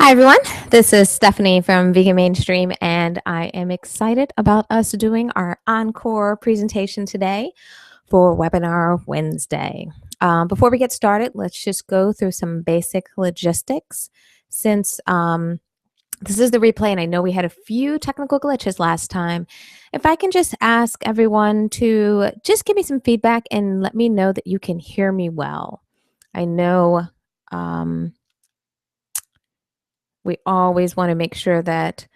Hi, everyone. This is Stephanie from Vegan Mainstream, and I am excited about us doing our Encore presentation today for Webinar Wednesday. Before we get started, let's just go through some basic logistics since this is the replay, and I know we had a few technical glitches last time. If I can just ask everyone to just give me some feedback and let me know that you can hear me well. I know we always want to make sure that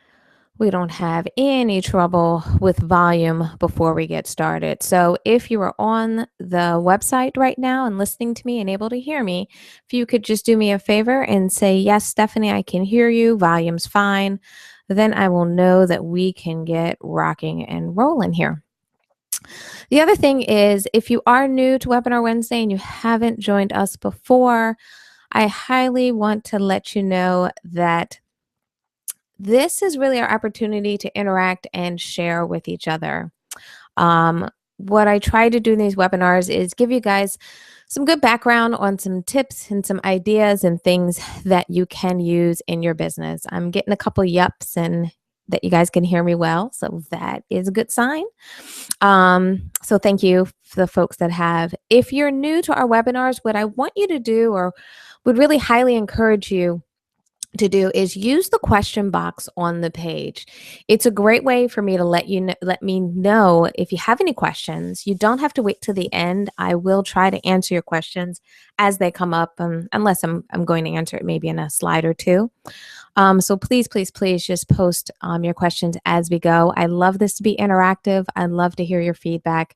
we don't have any trouble with volume before we get started. So if you are on the website right now and listening to me and able to hear me, if you could just do me a favor and say, yes, Stephanie, I can hear you, volume's fine, then I will know that we can get rocking and rolling here. The other thing is, if you are new to Webinar Wednesday and you haven't joined us before, I highly want to let you know that this is really our opportunity to interact and share with each other. What I try to do in these webinars is give you guys some good background on some tips and some ideas and things that you can use in your business. I'm getting a couple yups and that you guys can hear me well, so that is a good sign. So thank you for the folks that have. If you're new to our webinars, what I want you to do, or would really highly encourage you to do, is use the question box on the page. It's a great way for me to let me know if you have any questions. You don't have to wait till the end. I will try to answer your questions as they come up, unless I'm going to answer it maybe in a slide or two. So please, please, please just post your questions as we go. I love this to be interactive. I love to hear your feedback.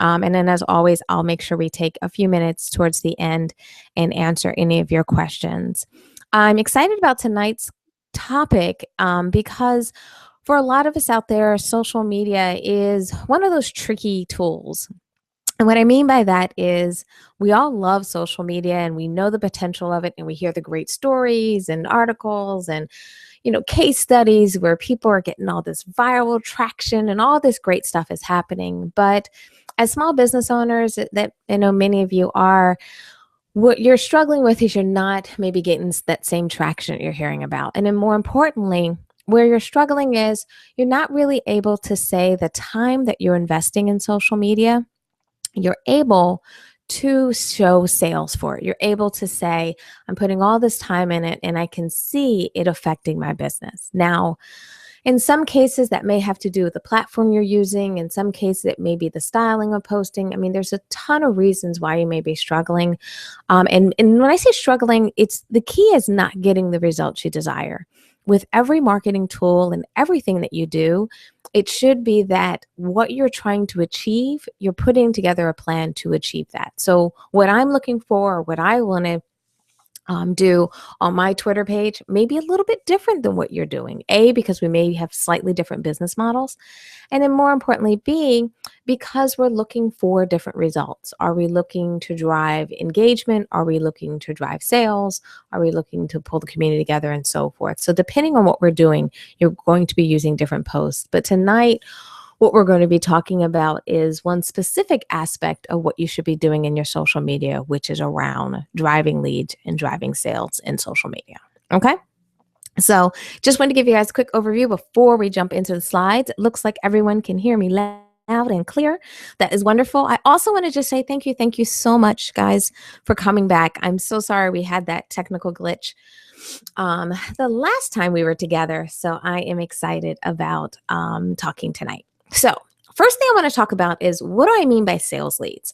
And then, as always, I'll make sure we take a few minutes towards the end and answer any of your questions. I'm excited about tonight's topic because for a lot of us out there, social media is one of those tricky tools. And what I mean by that is we all love social media and we know the potential of it, and we hear the great stories and articles and case studies where people are getting all this viral traction and all this great stuff is happening. But as small business owners that I know many of you are, what you're struggling with is you're not maybe getting that same traction that you're hearing about. And then more importantly, where you're struggling is you're not really able to say the time that you're investing in social media, you're able to show sales for it. You're able to say, I'm putting all this time in it and I can see it affecting my business. Now, in some cases, that may have to do with the platform you're using. In some cases, it may be the styling of posting. I mean, there's a ton of reasons why you may be struggling. And when I say struggling, it's the key is not getting the results you desire. With every marketing tool and everything that you do, it should be that what you're trying to achieve, you're putting together a plan to achieve that. So what I'm looking for, what I want to do on my Twitter page may be a little bit different than what you're doing. A, because we may have slightly different business models. And then more importantly, B, because we're looking for different results. Are we looking to drive engagement? Are we looking to drive sales? Are we looking to pull the community together and so forth? So depending on what we're doing, you're going to be using different posts. But tonight, what we're going to be talking about is one specific aspect of what you should be doing in your social media, which is around driving leads and driving sales in social media. Okay? So just wanted to give you guys a quick overview before we jump into the slides. It looks like everyone can hear me loud and clear. That is wonderful. I also want to just say thank you. Thank you so much, guys, for coming back. I'm so sorry we had that technical glitch the last time we were together. So I am excited about talking tonight. So first thing I want to talk about is, what do I mean by sales leads?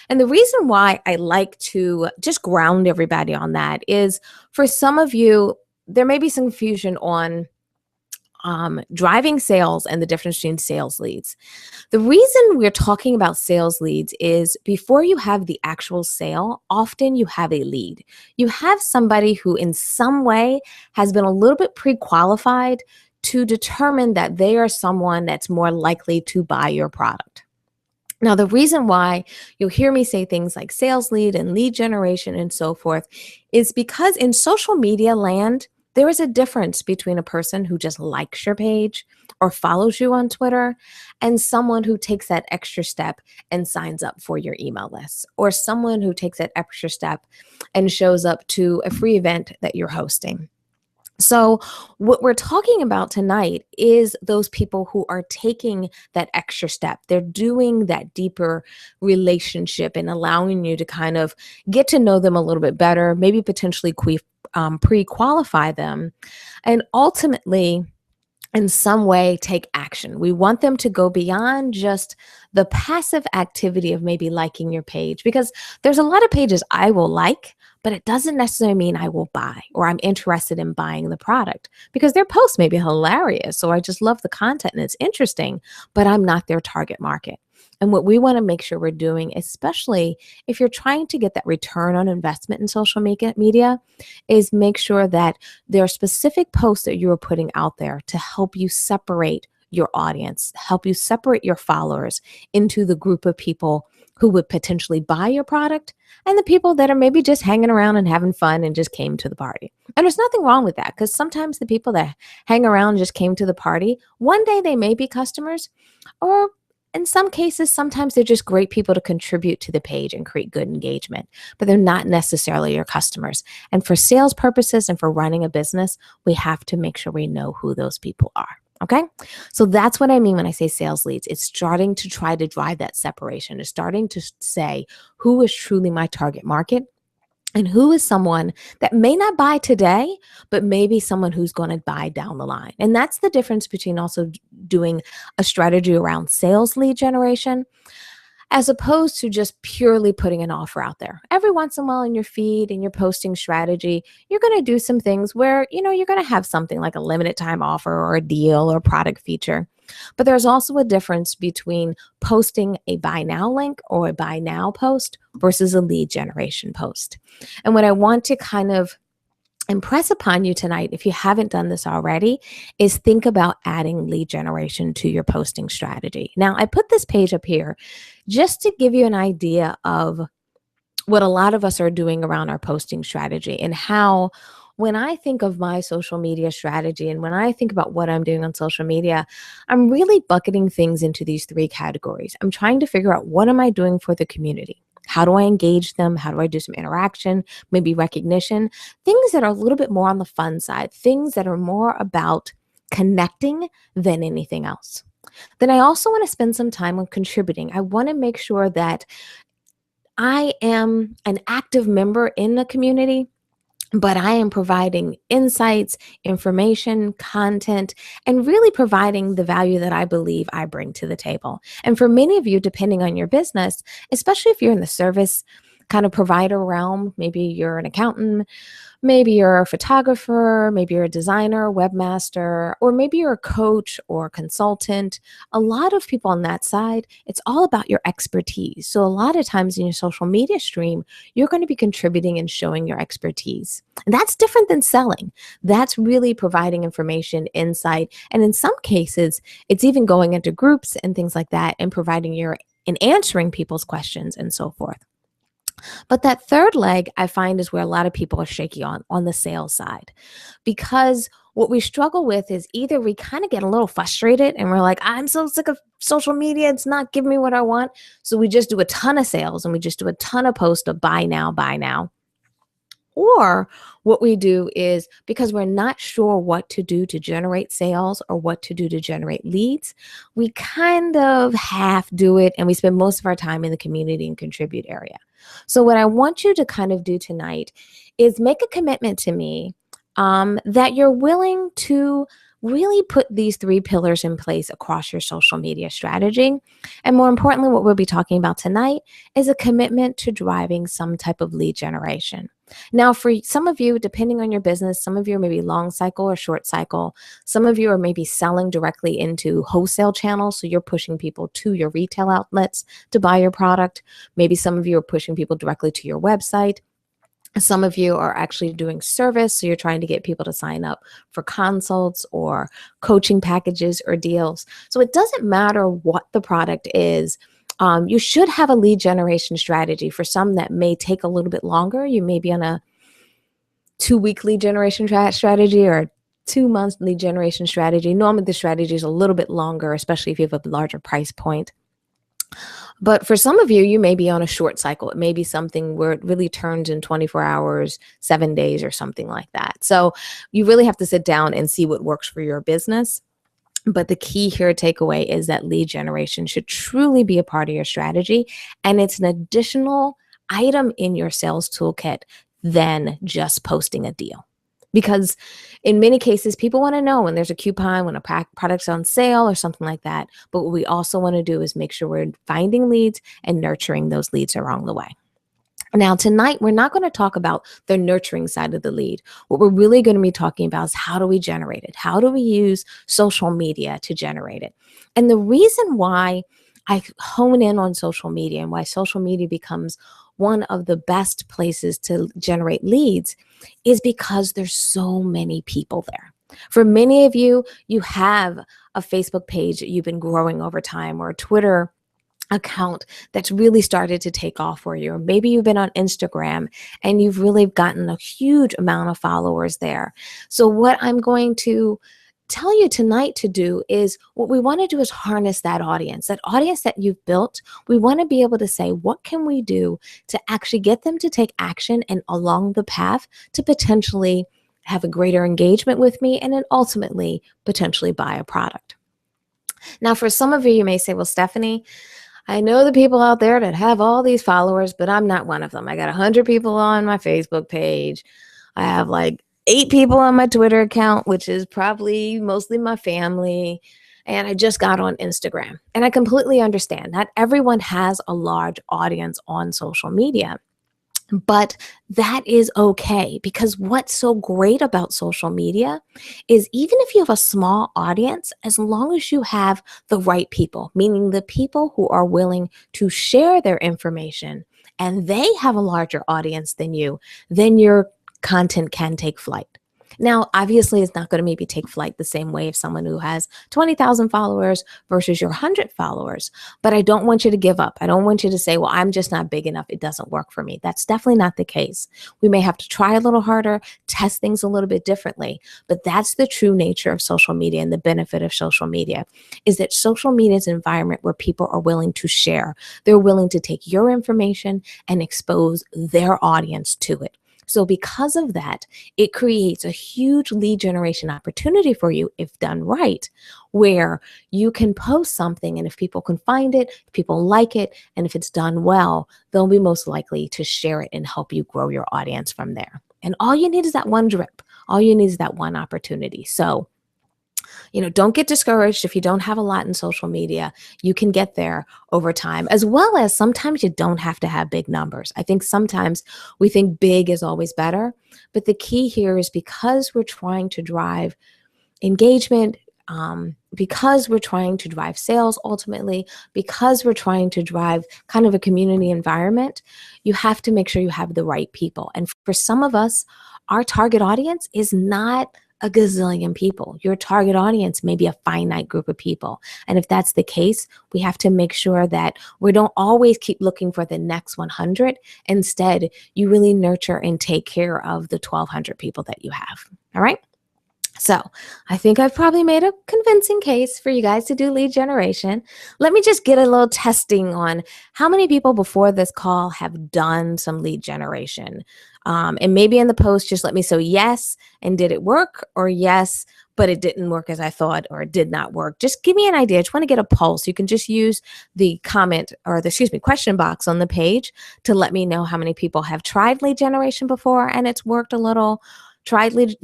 And the reason why I like to just ground everybody on that is, for some of you, there may be some confusion on driving sales and the difference between sales leads. The reason we're talking about sales leads is, before you have the actual sale, often you have a lead. You have somebody who in some way has been a little bit pre-qualified to determine that they are someone that's more likely to buy your product. Now, the reason why you'll hear me say things like sales lead and lead generation and so forth is because in social media land, there is a difference between a person who just likes your page or follows you on Twitter and someone who takes that extra step and signs up for your email list, or someone who takes that extra step and shows up to a free event that you're hosting. So, what we're talking about tonight is those people who are taking that extra step. They're doing that deeper relationship and allowing you to kind of get to know them a little bit better, maybe potentially pre qualify them, and ultimately in some way take action. We want them to go beyond just the passive activity of maybe liking your page, because there's a lot of pages I will like, but it doesn't necessarily mean I will buy or I'm interested in buying the product, because their post may be hilarious or I just love the content and it's interesting, but I'm not their target market. And what we want to make sure we're doing, especially if you're trying to get that return on investment in social media, is make sure that there are specific posts that you are putting out there to help you separate your audience, help you separate your followers into the group of people who would potentially buy your product and the people that are maybe just hanging around and having fun and just came to the party. And there's nothing wrong with that, because sometimes the people that hang around and just came to the party, one day they may be customers, or in some cases, sometimes they're just great people to contribute to the page and create good engagement, but they're not necessarily your customers. And for sales purposes and for running a business, we have to make sure we know who those people are. Okay. So that's what I mean when I say sales leads. It's starting to try to drive that separation. It's starting to say who is truly my target market and who is someone that may not buy today, but maybe someone who's going to buy down the line. And that's the difference between also doing a strategy around sales lead generation as opposed to just purely putting an offer out there. Every once in a while in your feed, in your posting strategy, you're going to do some things where, you're going to have something like a limited time offer or a deal or product feature. But there's also a difference between posting a buy now link or a buy now post versus a lead generation post. And what I want to kind of impress upon you tonight, if you haven't done this already, is think about adding lead generation to your posting strategy. Now, I put this page up here just to give you an idea of what a lot of us are doing around our posting strategy and how, when I think of my social media strategy and when I think about what I'm doing on social media, I'm really bucketing things into these three categories. I'm trying to figure out, what am I doing for the community? How do I engage them? How do I do some interaction, maybe recognition? Things that are a little bit more on the fun side, things that are more about connecting than anything else. Then I also want to spend some time on contributing. I want to make sure that I am an active member in the community, but I am providing insights, information, content, and really providing the value that I believe I bring to the table. And for many of you, depending on your business, especially if you're in the service kind of provider realm, maybe you're an accountant, maybe you're a photographer, maybe you're a designer, webmaster, or maybe you're a coach or a consultant. A lot of people on that side, it's all about your expertise. So a lot of times in your social media stream, you're going to be contributing and showing your expertise. And that's different than selling. That's really providing information, insight, and in some cases, it's even going into groups and things like that and providing and answering people's questions and so forth. But that third leg, I find, is where a lot of people are shaky on the sales side, because what we struggle with is either we kind of get a little frustrated and we're like, I'm so sick of social media. It's not giving me what I want. So we just do a ton of sales and we just do a ton of posts of buy now, buy now. Or what we do is, because we're not sure what to do to generate sales or what to do to generate leads, we kind of half do it and we spend most of our time in the community and contribute area. So what I want you to kind of do tonight is make a commitment to me that you're willing to really put these three pillars in place across your social media strategy. And more importantly, what we'll be talking about tonight is a commitment to driving some type of lead generation. Now, for some of you, depending on your business, some of you are maybe long cycle or short cycle. Some of you are maybe selling directly into wholesale channels. So you're pushing people to your retail outlets to buy your product. Maybe some of you are pushing people directly to your website. Some of you are actually doing service, so you're trying to get people to sign up for consults or coaching packages or deals. So it doesn't matter what the product is. You should have a lead generation strategy. For some, that may take a little bit longer. You may be on a 2-week lead generation strategy or 2-month lead generation strategy. Normally, the strategy is a little bit longer, especially if you have a larger price point. But for some of you, you may be on a short cycle. It may be something where it really turns in 24 hours, 7 days, or something like that. So you really have to sit down and see what works for your business. But the key here takeaway is that lead generation should truly be a part of your strategy. And it's an additional item in your sales toolkit than just posting a deal. Because in many cases, people want to know when there's a coupon, when a product's on sale or something like that. But what we also want to do is make sure we're finding leads and nurturing those leads along the way. Now, tonight, we're not going to talk about the nurturing side of the lead. What we're really going to be talking about is how do we generate it? How do we use social media to generate it? And the reason why I hone in on social media and why social media becomes one of the best places to generate leads is because there's so many people there. For many of you, you have a Facebook page that you've been growing over time, or a Twitter account that's really started to take off for you. Or maybe you've been on Instagram and you've really gotten a huge amount of followers there. So what I'm going to tell you tonight to do is, what we want to do is harness that audience that you've built. We want to be able to say, what can we do to actually get them to take action and along the path to potentially have a greater engagement with me and then ultimately potentially buy a product. Now, for some of you, you may say, well, Stephanie, I know the people out there that have all these followers, but I'm not one of them. I got 100 people on my Facebook page. I have like 8 people on my Twitter account, which is probably mostly my family. And I just got on Instagram. And I completely understand that everyone has a large audience on social media. But that is okay, because what's so great about social media is, even if you have a small audience, as long as you have the right people, meaning the people who are willing to share their information and they have a larger audience than you, then your content can take flight. Now, obviously, it's not going to maybe take flight the same way if someone who has 20,000 followers versus your 100 followers. But I don't want you to give up. I don't want you to say, well, I'm just not big enough. It doesn't work for me. That's definitely not the case. We may have to try a little harder, test things a little bit differently. But that's the true nature of social media, and the benefit of social media is that social media is an environment where people are willing to share. They're willing to take your information and expose their audience to it. So because of that, it creates a huge lead generation opportunity for you if done right, where you can post something, and if people can find it, if people like it, and if it's done well, they'll be most likely to share it and help you grow your audience from there. And all you need is that one drip. All you need is that one opportunity. So don't get discouraged if you don't have a lot in social media. You can get there over time, as well as sometimes you don't have to have big numbers. I think sometimes we think big is always better, but the key here is, because we're trying to drive engagement, because we're trying to drive sales ultimately, because we're trying to drive kind of a community environment, you have to make sure you have the right people. And for some of us, our target audience is not a gazillion people. Your target audience may be a finite group of people. And if that's the case, we have to make sure that we don't always keep looking for the next 100. Instead, you really nurture and take care of the 1,200 people that you have. All right? So I think I've probably made a convincing case for you guys to do lead generation. Let me just get a little testing on how many people before this call have done some lead generation. And maybe in the post, just let me know yes, and did it work, or yes, but it didn't work as I thought, or it did not work. Just give me an idea. I just want to get a pulse. You can just use the comment, or the question box on the page to let me know how many people have tried lead generation before and it's worked a little,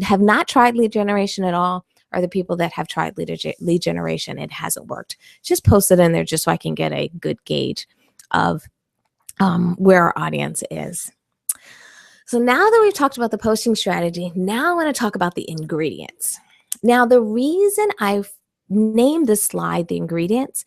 have not tried lead generation at all, or the people that have tried lead generation, it hasn't worked. Just post it in there just so I can get a good gauge of where our audience is. So now that we've talked about the posting strategy, now I want to talk about the ingredients. Now, the reason I've named this slide the ingredients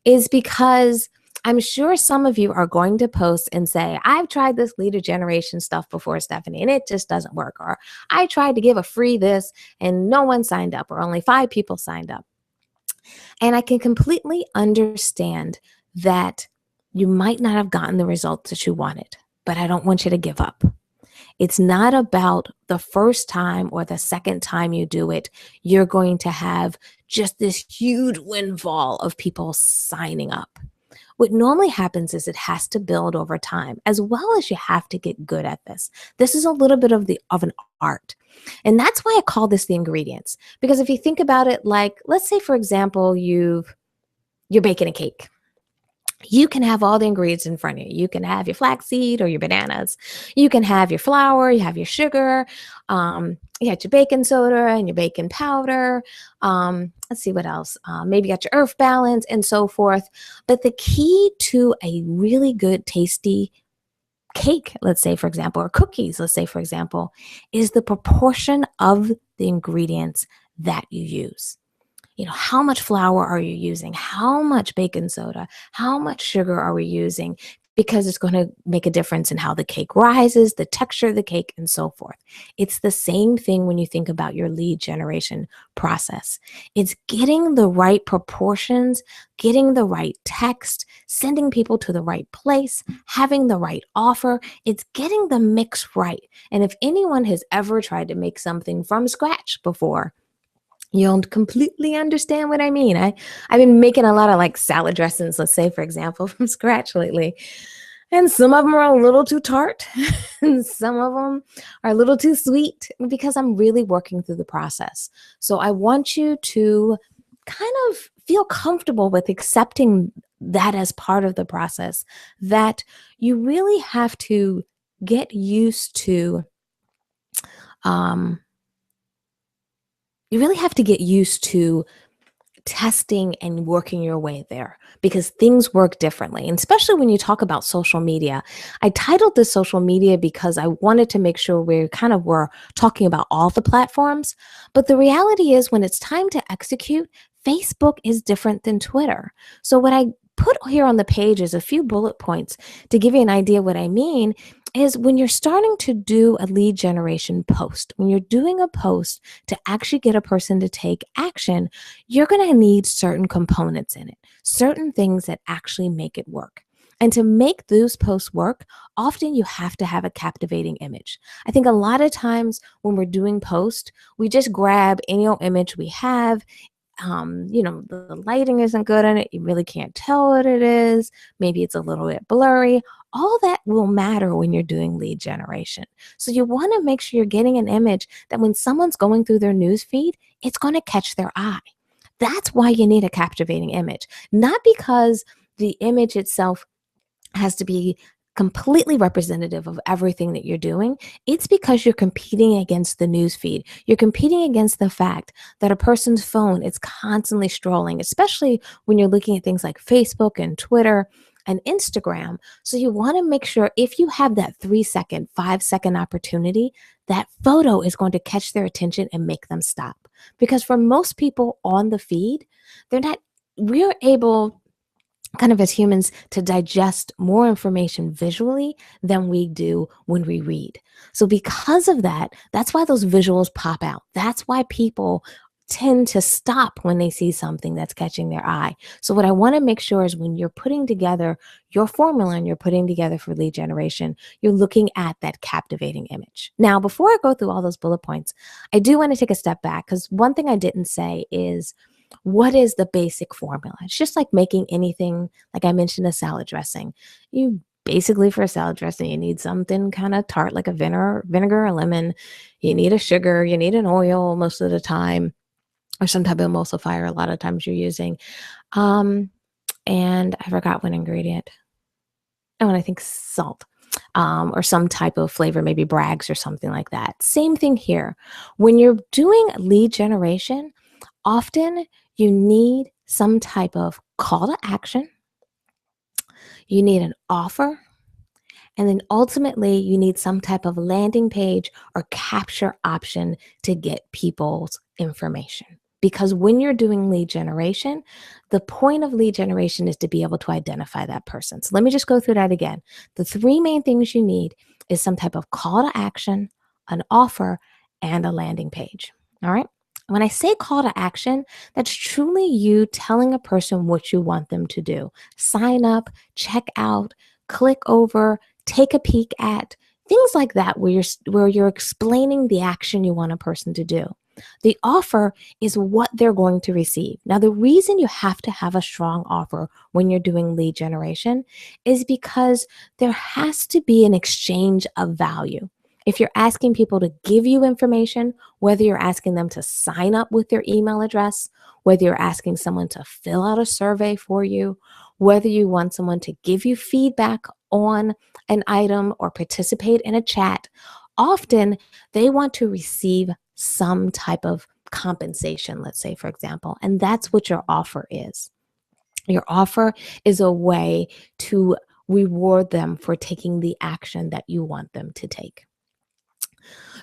is because I'm sure some of you are going to post and say, I've tried this lead generation stuff before, Stephanie, and it just doesn't work. Or I tried to give a free this and no one signed up, or only 5 people signed up. And I can completely understand that you might not have gotten the results that you wanted, but I don't want you to give up. It's not about the first time or the second time you do it, you're going to have just this huge windfall of people signing up. What normally happens is it has to build over time, as well as you have to get good at this. This is a little bit of an art. And that's why I call this the ingredients. Because if you think about it, like, let's say, for example, you're baking a cake. You can have all the ingredients in front of you. You can have your flaxseed or your bananas. You can have your flour, you have your sugar, you got your baking soda and your baking powder. Let's see what else. Maybe you got your earth balance and so forth. But the key to a really good, tasty cake, let's say, for example, or cookies, let's say, for example, is the proportion of the ingredients that you use. How much flour are you using? How much baking soda? How much sugar are we using? Because it's going to make a difference in how the cake rises, the texture of the cake, and so forth. It's the same thing when you think about your lead generation process. It's getting the right proportions, getting the right text, sending people to the right place, having the right offer. It's getting the mix right. And if anyone has ever tried to make something from scratch before, you'll completely understand what I mean. I've been making a lot of like salad dressings, let's say, for example, from scratch lately. And some of them are a little too tart, and some of them are a little too sweet because I'm really working through the process. So I want you to kind of feel comfortable with accepting that as part of the process, that you really have to get used to. You really have to get used to testing and working your way there because things work differently. And especially when you talk about social media, I titled this social media because I wanted to make sure we kind of were talking about all the platforms. But the reality is when it's time to execute, Facebook is different than Twitter. So what I put here on the page is a few bullet points to give you an idea what I mean is when you're starting to do a lead generation post, when you're doing a post to actually get a person to take action, you're going to need certain components in it, certain things that actually make it work. And to make those posts work, often you have to have a captivating image. I think a lot of times when we're doing posts, we just grab any old image we have. The lighting isn't good on it. You really can't tell what it is. Maybe it's a little bit blurry. All that will matter when you're doing lead generation. So you want to make sure you're getting an image that when someone's going through their news feed, it's going to catch their eye. That's why you need a captivating image, not because the image itself has to be completely representative of everything that you're doing. It's because you're competing against the news feed. You're competing against the fact that a person's phone is constantly scrolling, especially when you're looking at things like Facebook and Twitter and Instagram. So you want to make sure if you have that 3-second, 5-second opportunity, that photo is going to catch their attention and make them stop. Because for most people on the feed, we're able kind of as humans to digest more information visually than we do when we read. So because of that, that's why those visuals pop out. That's why people tend to stop when they see something that's catching their eye. So what I want to make sure is when you're putting together your formula and you're putting together for lead generation, you're looking at that captivating image. Now, before I go through all those bullet points, I do want to take a step back because one thing I didn't say is what is the basic formula? It's just like making anything, like I mentioned, a salad dressing. You basically, for a salad dressing, you need something kind of tart like a vinegar or lemon. You need a sugar, you need an oil most of the time, or some type of emulsifier a lot of times you're using. And I forgot one ingredient. Oh, and I think salt. Or some type of flavor, maybe Bragg's or something like that. Same thing here. When you're doing lead generation, often you need some type of call to action, you need an offer, and then ultimately you need some type of landing page or capture option to get people's information. Because when you're doing lead generation, the point of lead generation is to be able to identify that person. So let me just go through that again. The 3 main things you need is some type of call to action, an offer, and a landing page. All right. When I say call to action, that's truly you telling a person what you want them to do. Sign up, check out, click over, take a peek at, things like that where you're explaining the action you want a person to do. The offer is what they're going to receive. Now, the reason you have to have a strong offer when you're doing lead generation is because there has to be an exchange of value. If you're asking people to give you information, whether you're asking them to sign up with their email address, whether you're asking someone to fill out a survey for you, whether you want someone to give you feedback on an item or participate in a chat, often they want to receive some type of compensation, let's say, for example, and that's what your offer is. Your offer is a way to reward them for taking the action that you want them to take.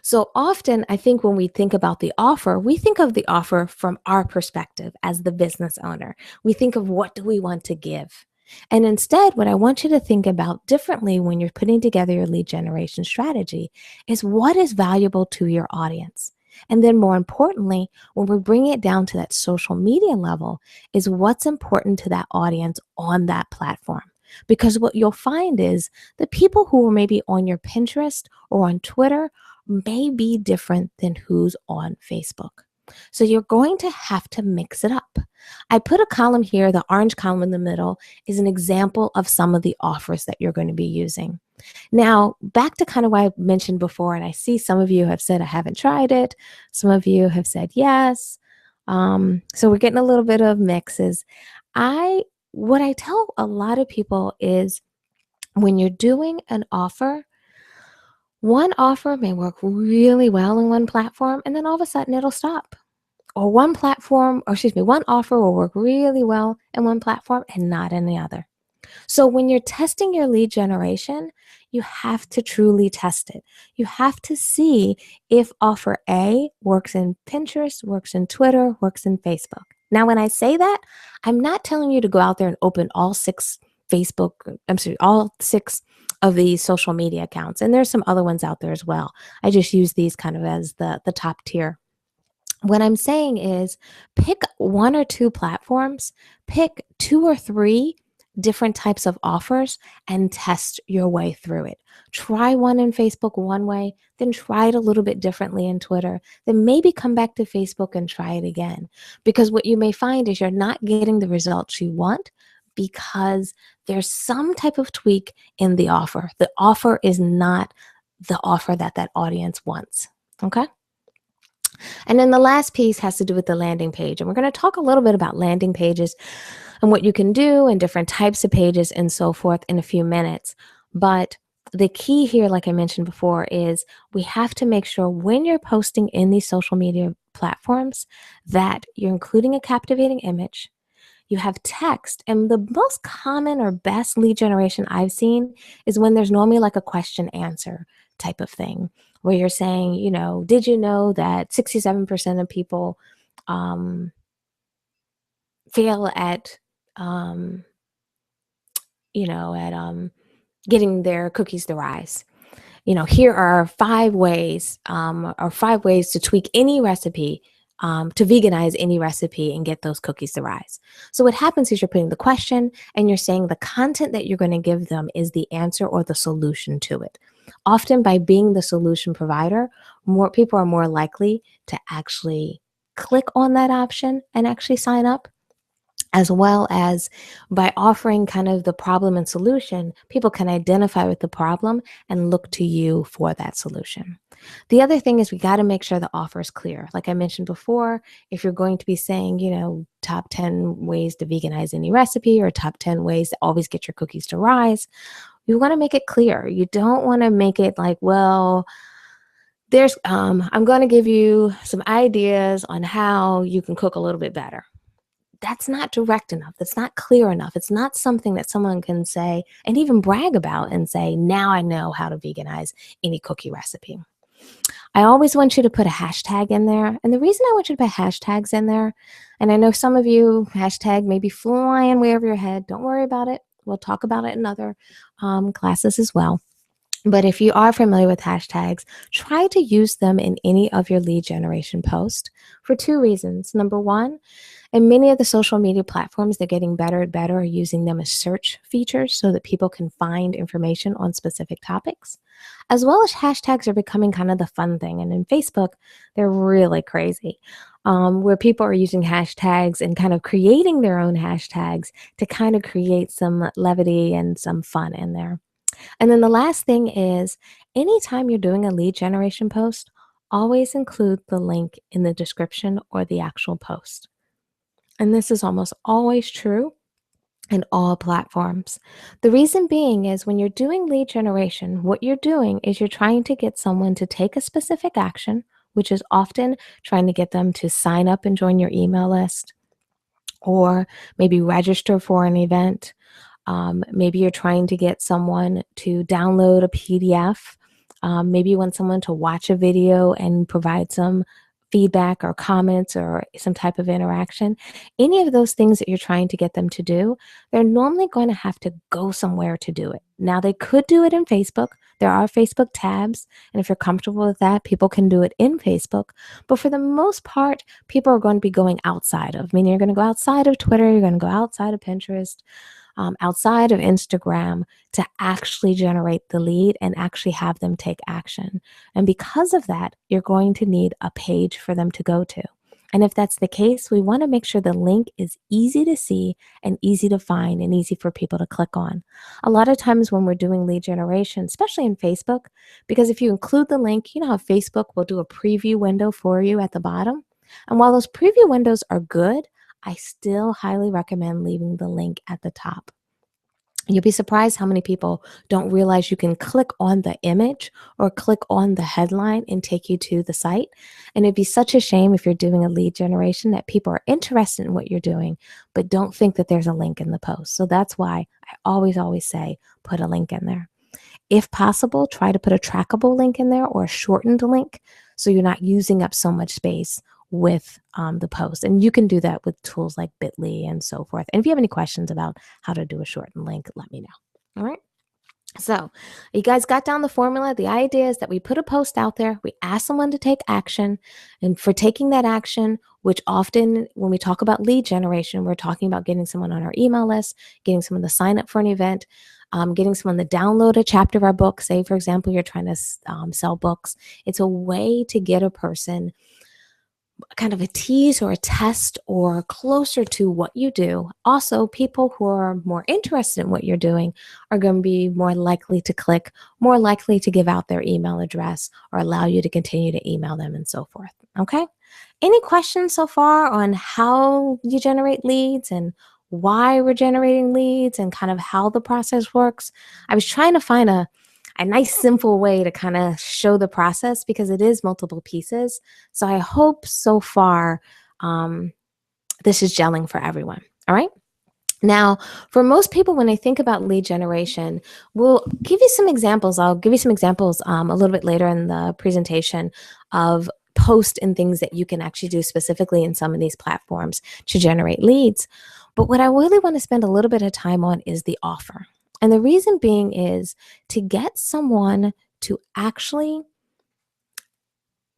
So often, I think when we think about the offer, we think of the offer from our perspective as the business owner. We think of what do we want to give. And instead, what I want you to think about differently when you're putting together your lead generation strategy is what is valuable to your audience. And then more importantly, when we bring it down to that social media level, is what's important to that audience on that platform. Because what you'll find is the people who are maybe on your Pinterest or on Twitter may be different than who's on Facebook. So you're going to have to mix it up. I put a column here, the orange column in the middle is an example of some of the offers that you're going to be using. Now, back to kind of what I mentioned before, and I see some of you have said, I haven't tried it. Some of you have said yes. So we're getting a little bit of mixes. What I tell a lot of people is when you're doing an offer, one offer may work really well in one platform, and then all of a sudden it'll stop. Or one offer will work really well in one platform and not in the other. So when you're testing your lead generation, you have to truly test it. You have to see if offer A works in Pinterest, works in Twitter, works in Facebook. Now, when I say that, I'm not telling you to go out there and open all six of these social media accounts. And there's some other ones out there as well. I just use these kind of as the top tier. What I'm saying is pick one or two platforms, pick two or three different types of offers and test your way through it. Try one in Facebook one way, then try it a little bit differently in Twitter, then maybe come back to Facebook and try it again. Because what you may find is you're not getting the results you want because there's some type of tweak in the offer. The offer is not the offer that audience wants. Okay? And then the last piece has to do with the landing page. And we're going to talk a little bit about landing pages and what you can do and different types of pages and so forth in a few minutes. But the key here, like I mentioned before, is we have to make sure when you're posting in these social media platforms that you're including a captivating image. You have text, and the most common or best lead generation I've seen is when there's normally like a question answer type of thing where you're saying, did you know that 67% of people fail at, getting their cookies to rise? Here are 5 ways to tweak any recipe, to veganize any recipe and get those cookies to rise. So what happens is you're putting the question and you're saying the content that you're going to give them is the answer or the solution to it. Often by being the solution provider, more people are more likely to actually click on that option and actually sign up. As well as by offering kind of the problem and solution, people can identify with the problem and look to you for that solution. The other thing is we got to make sure the offer is clear. Like I mentioned before, if you're going to be saying, top 10 ways to veganize any recipe or top 10 ways to always get your cookies to rise, you want to make it clear. You don't want to make it like, well, I'm going to give you some ideas on how you can cook a little bit better. That's not direct enough. That's not clear enough. It's not something that someone can say and even brag about and say, now I know how to veganize any cookie recipe. I always want you to put a hashtag in there. And the reason I want you to put hashtags in there, and I know some of you, hashtag may be flying way over your head. Don't worry about it. We'll talk about it in other classes as well. But if you are familiar with hashtags, try to use them in any of your lead generation posts for 2 reasons. Number one And many of the social media platforms, they're getting better and better at using them as search features so that people can find information on specific topics, as well as hashtags are becoming kind of the fun thing. And in Facebook, they're really crazy, where people are using hashtags and kind of creating their own hashtags to kind of create some levity and some fun in there. And then the last thing is anytime you're doing a lead generation post, always include the link in the description or the actual post. And this is almost always true in all platforms. The reason being is when you're doing lead generation, what you're doing is you're trying to get someone to take a specific action, which is often trying to get them to sign up and join your email list or maybe register for an event. Maybe you're trying to get someone to download a PDF. Maybe you want someone to watch a video and provide some feedback or comments or some type of interaction. Any of those things that you're trying to get them to do, they're normally going to have to go somewhere to do it. Now, they could do it in Facebook. There are Facebook tabs. And if you're comfortable with that, people can do it in Facebook. But for the most part, people are going to be going outside of, meaning you're going to go outside of Twitter, you're going to go outside of Pinterest, outside of Instagram to actually generate the lead and actually have them take action. And because of that, you're going to need a page for them to go to. And if that's the case, we want to make sure the link is easy to see and easy to find and easy for people to click on. A lot of times when we're doing lead generation, especially in Facebook, because if you include the link, you know how Facebook will do a preview window for you at the bottom. And while those preview windows are good, I still highly recommend leaving the link at the top. You'll be surprised how many people don't realize you can click on the image or click on the headline and take you to the site. And it'd be such a shame if you're doing a lead generation that people are interested in what you're doing, but don't think that there's a link in the post. So that's why I always say, put a link in there. If possible, try to put a trackable link in there or a shortened link so you're not using up so much space with the post. And you can do that with tools like Bitly and so forth. And if you have any questions about how to do a shortened link, let me know. All right. So you guys got down the formula. The idea is that we put a post out there, we ask someone to take action, and for taking that action, which often when we talk about lead generation, we're talking about getting someone on our email list, getting someone to sign up for an event, getting someone to download a chapter of our book. Say, for example, you're trying to sell books. It's a way to get a person kind of a tease or a test or closer to what you do. Also, people who are more interested in what you're doing are going to be more likely to click, more likely to give out their email address or allow you to continue to email them and so forth. Okay? Any questions so far on how you generate leads and why we're generating leads and kind of how the process works? I was trying to find a nice simple way to kind of show the process because it is multiple pieces. So I hope so far this is gelling for everyone. All right. Now, for most people, when they think about lead generation, we'll give you some examples. I'll give you some examples a little bit later in the presentation of posts and things that you can actually do specifically in some of these platforms to generate leads. But what I really want to spend a little bit of time on is the offer. And the reason being is to get someone to actually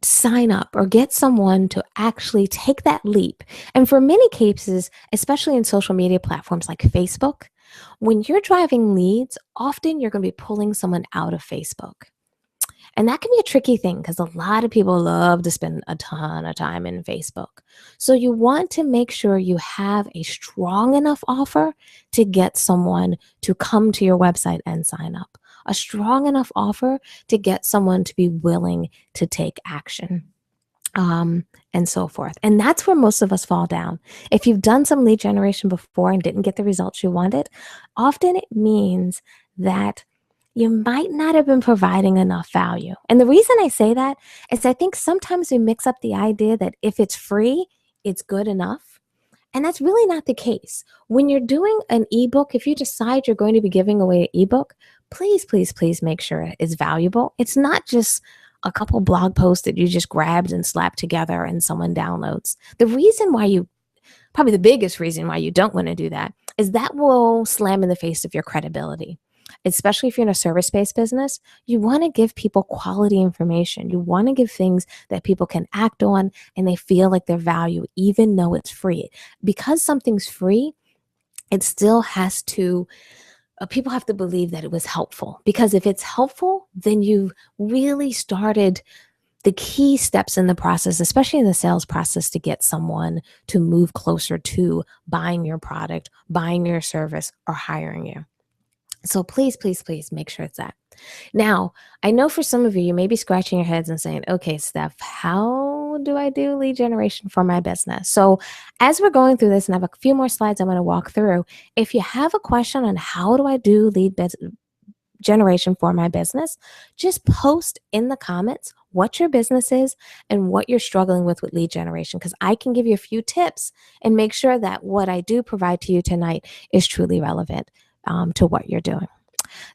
sign up or get someone to actually take that leap. And for many cases, especially in social media platforms like Facebook, when you're driving leads, often you're going to be pulling someone out of Facebook. And that can be a tricky thing because a lot of people love to spend a ton of time in Facebook. So you want to make sure you have a strong enough offer to get someone to come to your website and sign up. A strong enough offer to get someone to be willing to take action. And so forth. And that's where most of us fall down. If you've done some lead generation before and didn't get the results you wanted, often it means that you might not have been providing enough value. And the reason I say that is I think sometimes we mix up the idea that if it's free, it's good enough. And that's really not the case. When you're doing an ebook, if you decide you're going to be giving away an ebook, please make sure it's valuable. It's not just a couple blog posts that you just grabbed and slapped together and someone downloads. The reason why probably the biggest reason why you don't want to do that is that will slam in the face of your credibility. especially if you're in a service-based business, you want to give people quality information. You want to give things that people can act on and they feel like their value, even though it's free. Because something's free, it still has to people have to believe that it was helpful, because if it's helpful, then you've really started the key steps in the process, especially in the sales process, to get someone to move closer to buying your product, buying your service, or hiring you. So please, please, please make sure it's that. Now, I know for some of you, you may be scratching your heads and saying, okay, Steph, how do I do lead generation for my business? So as we're going through this, and I have a few more slides I want to walk through, if you have a question on how do I do lead generation for my business, just post in the comments what your business is and what you're struggling with lead generation, because I can give you a few tips and make sure that what I do provide to you tonight is truly relevant to what you're doing.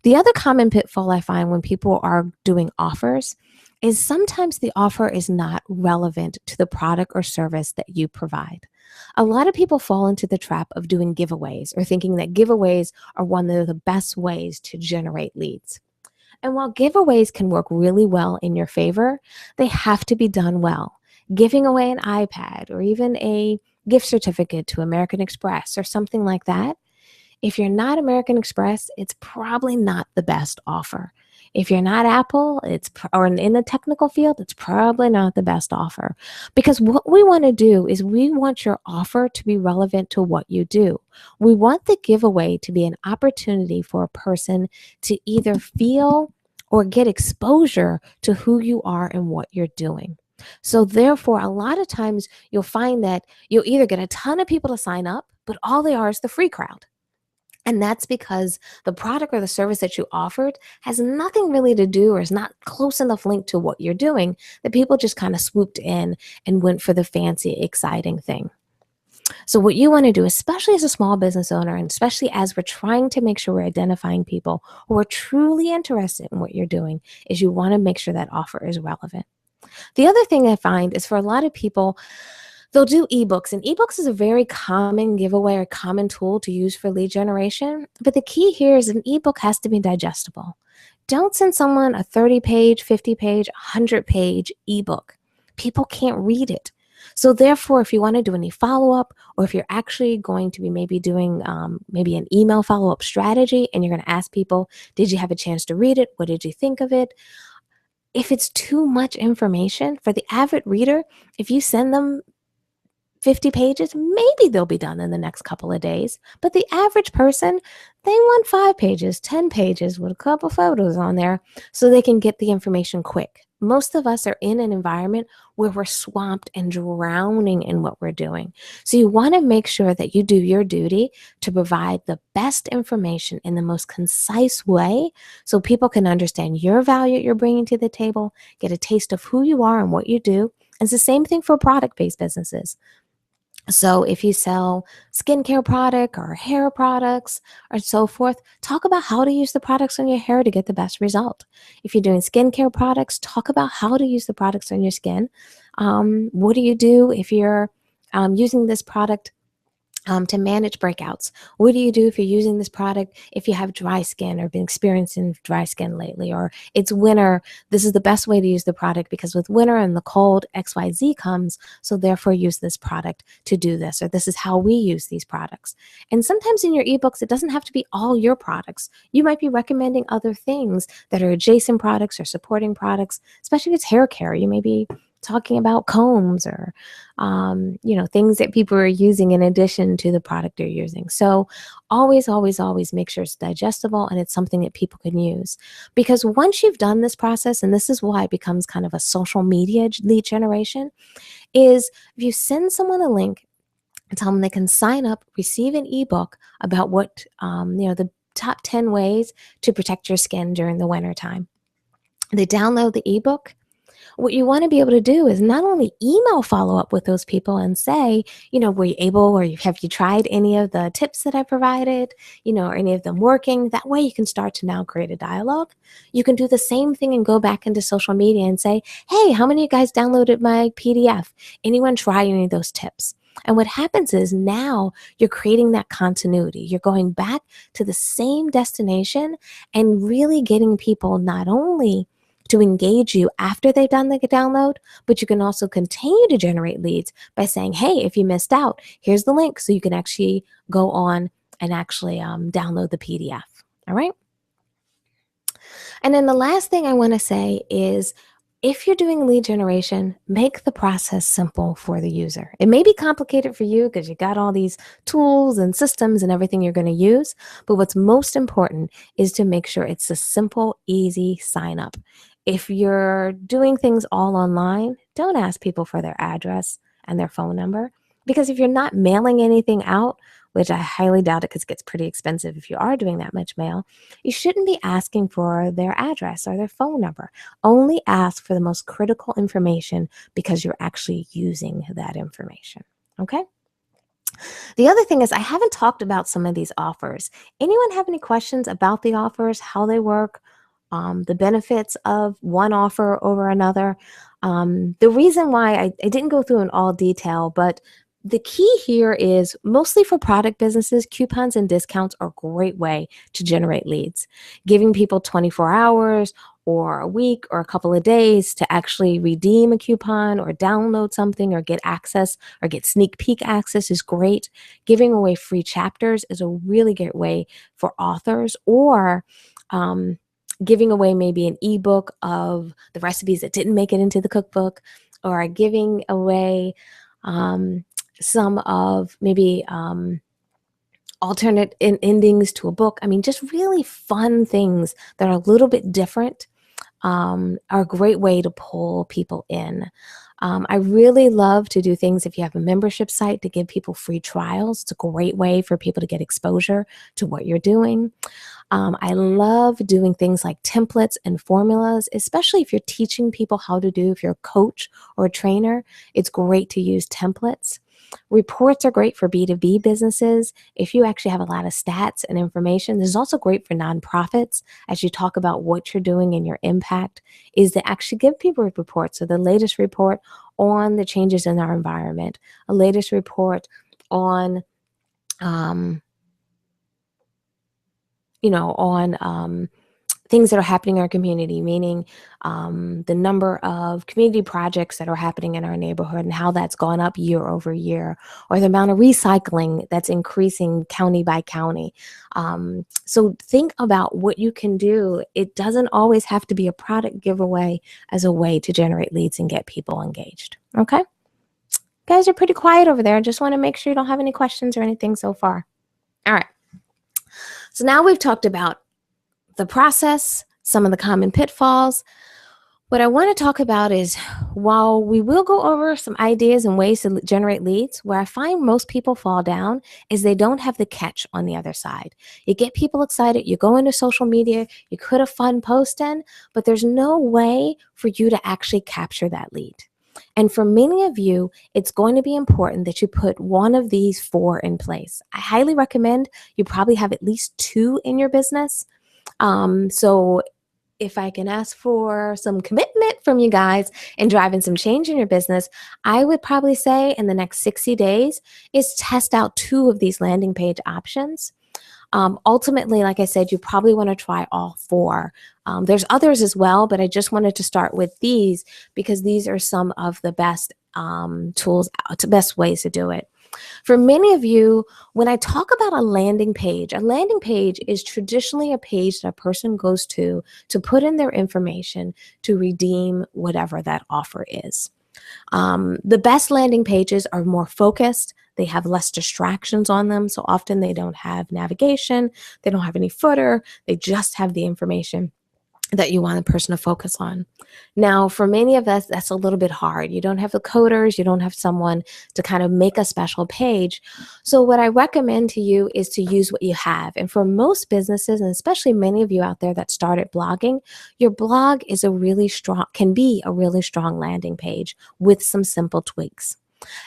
The other common pitfall I find when people are doing offers is sometimes the offer is not relevant to the product or service that you provide. A lot of people fall into the trap of doing giveaways or thinking that giveaways are one of the best ways to generate leads. And while giveaways can work really well in your favor, they have to be done well. Giving away an iPad or even a gift certificate to American Express or something like that, if you're not American Express, it's probably not the best offer. If you're not Apple, or in the technical field, it's probably not the best offer. Because what we want to do is we want your offer to be relevant to what you do. We want the giveaway to be an opportunity for a person to either feel or get exposure to who you are and what you're doing. So therefore, a lot of times you'll find that you'll either get a ton of people to sign up, but all they are is the free crowd. And that's because the product or the service that you offered has nothing really to do, or is not close enough linked to what you're doing, that people just kind of swooped in and went for the fancy, exciting thing. So what you want to do, especially as a small business owner, and especially as we're trying to make sure we're identifying people who are truly interested in what you're doing, is you want to make sure that offer is relevant. The other thing I find is for a lot of people, they'll do ebooks, and ebooks is a very common giveaway or common tool to use for lead generation. But the key here is an ebook has to be digestible. Don't send someone a 30-page, 50-page, 100-page ebook. People can't read it. So therefore, if you want to do any follow-up, or if you're actually going to be maybe doing maybe an email follow-up strategy, and you're going to ask people, did you have a chance to read it? What did you think of it? If it's too much information for the avid reader, if you send them 50 pages, maybe they'll be done in the next couple of days. But the average person, they want 5 pages, 10 pages with a couple photos on there so they can get the information quick. Most of us are in an environment where we're swamped and drowning in what we're doing. So you want to make sure that you do your duty to provide the best information in the most concise way so people can understand your value you're bringing to the table, get a taste of who you are and what you do. And it's the same thing for product-based businesses. So if you sell skincare product or hair products or so forth, talk about how to use the products on your hair to get the best result. If you're doing skincare products, talk about how to use the products on your skin. What do you do if you're using this product to manage breakouts? What do you do if you're using this product if you have dry skin or been experiencing dry skin lately, or it's winter? This is the best way to use the product because with winter and the cold, XYZ comes, so therefore use this product to do this, or this is how we use these products. And sometimes in your ebooks, it doesn't have to be all your products. You might be recommending other things that are adjacent products or supporting products, especially if it's hair care. You may be talking about combs or things that people are using in addition to the product they're using. So always, always, always make sure it's digestible and it's something that people can use. Because once you've done this process, and this is why it becomes kind of a social media lead generation, is if you send someone a link and tell them they can sign up, receive an ebook about what, the top 10 ways to protect your skin during the winter time. They download the ebook. What you want to be able to do is not only email follow up with those people and say, were you able, or have you tried any of the tips that I provided, or any of them working? That way you can start to now create a dialogue. You can do the same thing and go back into social media and say, hey, how many of you guys downloaded my PDF? Anyone try any of those tips? And what happens is now you're creating that continuity. You're going back to the same destination and really getting people not only to engage you after they've done the download, but you can also continue to generate leads by saying, hey, if you missed out, here's the link so you can actually go on and actually download the PDF. All right. And then the last thing I want to say is if you're doing lead generation, make the process simple for the user. It may be complicated for you because you got all these tools and systems and everything you're going to use, but what's most important is to make sure it's a simple, easy sign up. If you're doing things all online, don't ask people for their address and their phone number, because if you're not mailing anything out, which I highly doubt it because it gets pretty expensive if you are doing that much mail, you shouldn't be asking for their address or their phone number. Only ask for the most critical information because you're actually using that information. Okay? The other thing is I haven't talked about some of these offers. Anyone have any questions about the offers, how they work, the benefits of one offer over another? The reason why I didn't go through in all detail, but the key here is mostly for product businesses, coupons and discounts are a great way to generate leads. Giving people 24 hours or a week or a couple of days to actually redeem a coupon or download something or get access or get sneak peek access is great. Giving away free chapters is a really great way for authors, or giving away maybe an ebook of the recipes that didn't make it into the cookbook, or giving away some of maybe alternate endings to a book. I mean, just really fun things that are a little bit different are a great way to pull people in. I really love to do things if you have a membership site to give people free trials. It's a great way for people to get exposure to what you're doing. I love doing things like templates and formulas, especially if you're teaching people how to do, if you're a coach or a trainer, it's great to use templates. Reports are great for B2B businesses. If you actually have a lot of stats and information, this is also great for nonprofits as you talk about what you're doing and your impact, is to actually give people reports. So the latest report on the changes in our environment, a latest report on things that are happening in our community, meaning the number of community projects that are happening in our neighborhood and how that's gone up year over year, or the amount of recycling that's increasing county by county. So think about what you can do. It doesn't always have to be a product giveaway as a way to generate leads and get people engaged. Okay? You guys are pretty quiet over there. I just want to make sure you don't have any questions or anything so far. All right. So now we've talked about the process, some of the common pitfalls. What I want to talk about is, while we will go over some ideas and ways to generate leads, where I find most people fall down is they don't have the catch on the other side. You get people excited, you go into social media, you put a fun post in, but there's no way for you to actually capture that lead. And for many of you, it's going to be important that you put one of these 4 in place. I highly recommend you probably have at least 2 in your business. So if I can ask for some commitment from you guys and driving some change in your business, I would probably say in the next 60 days is test out 2 of these landing page options. Ultimately, like I said, you probably want to try all 4. There's others as well, but I just wanted to start with these because these are some of the best tools, best ways to do it. For many of you, when I talk about a landing page is traditionally a page that a person goes to put in their information to redeem whatever that offer is. The best landing pages are more focused. They have less distractions on them. So often they don't have navigation. They don't have any footer. They just have the information that you want a person to focus on. Now, for many of us, that's a little bit hard. You don't have the coders, you don't have someone to kind of make a special page. So what I recommend to you is to use what you have. And for most businesses, and especially many of you out there that started blogging, your blog is can be a really strong landing page with some simple tweaks.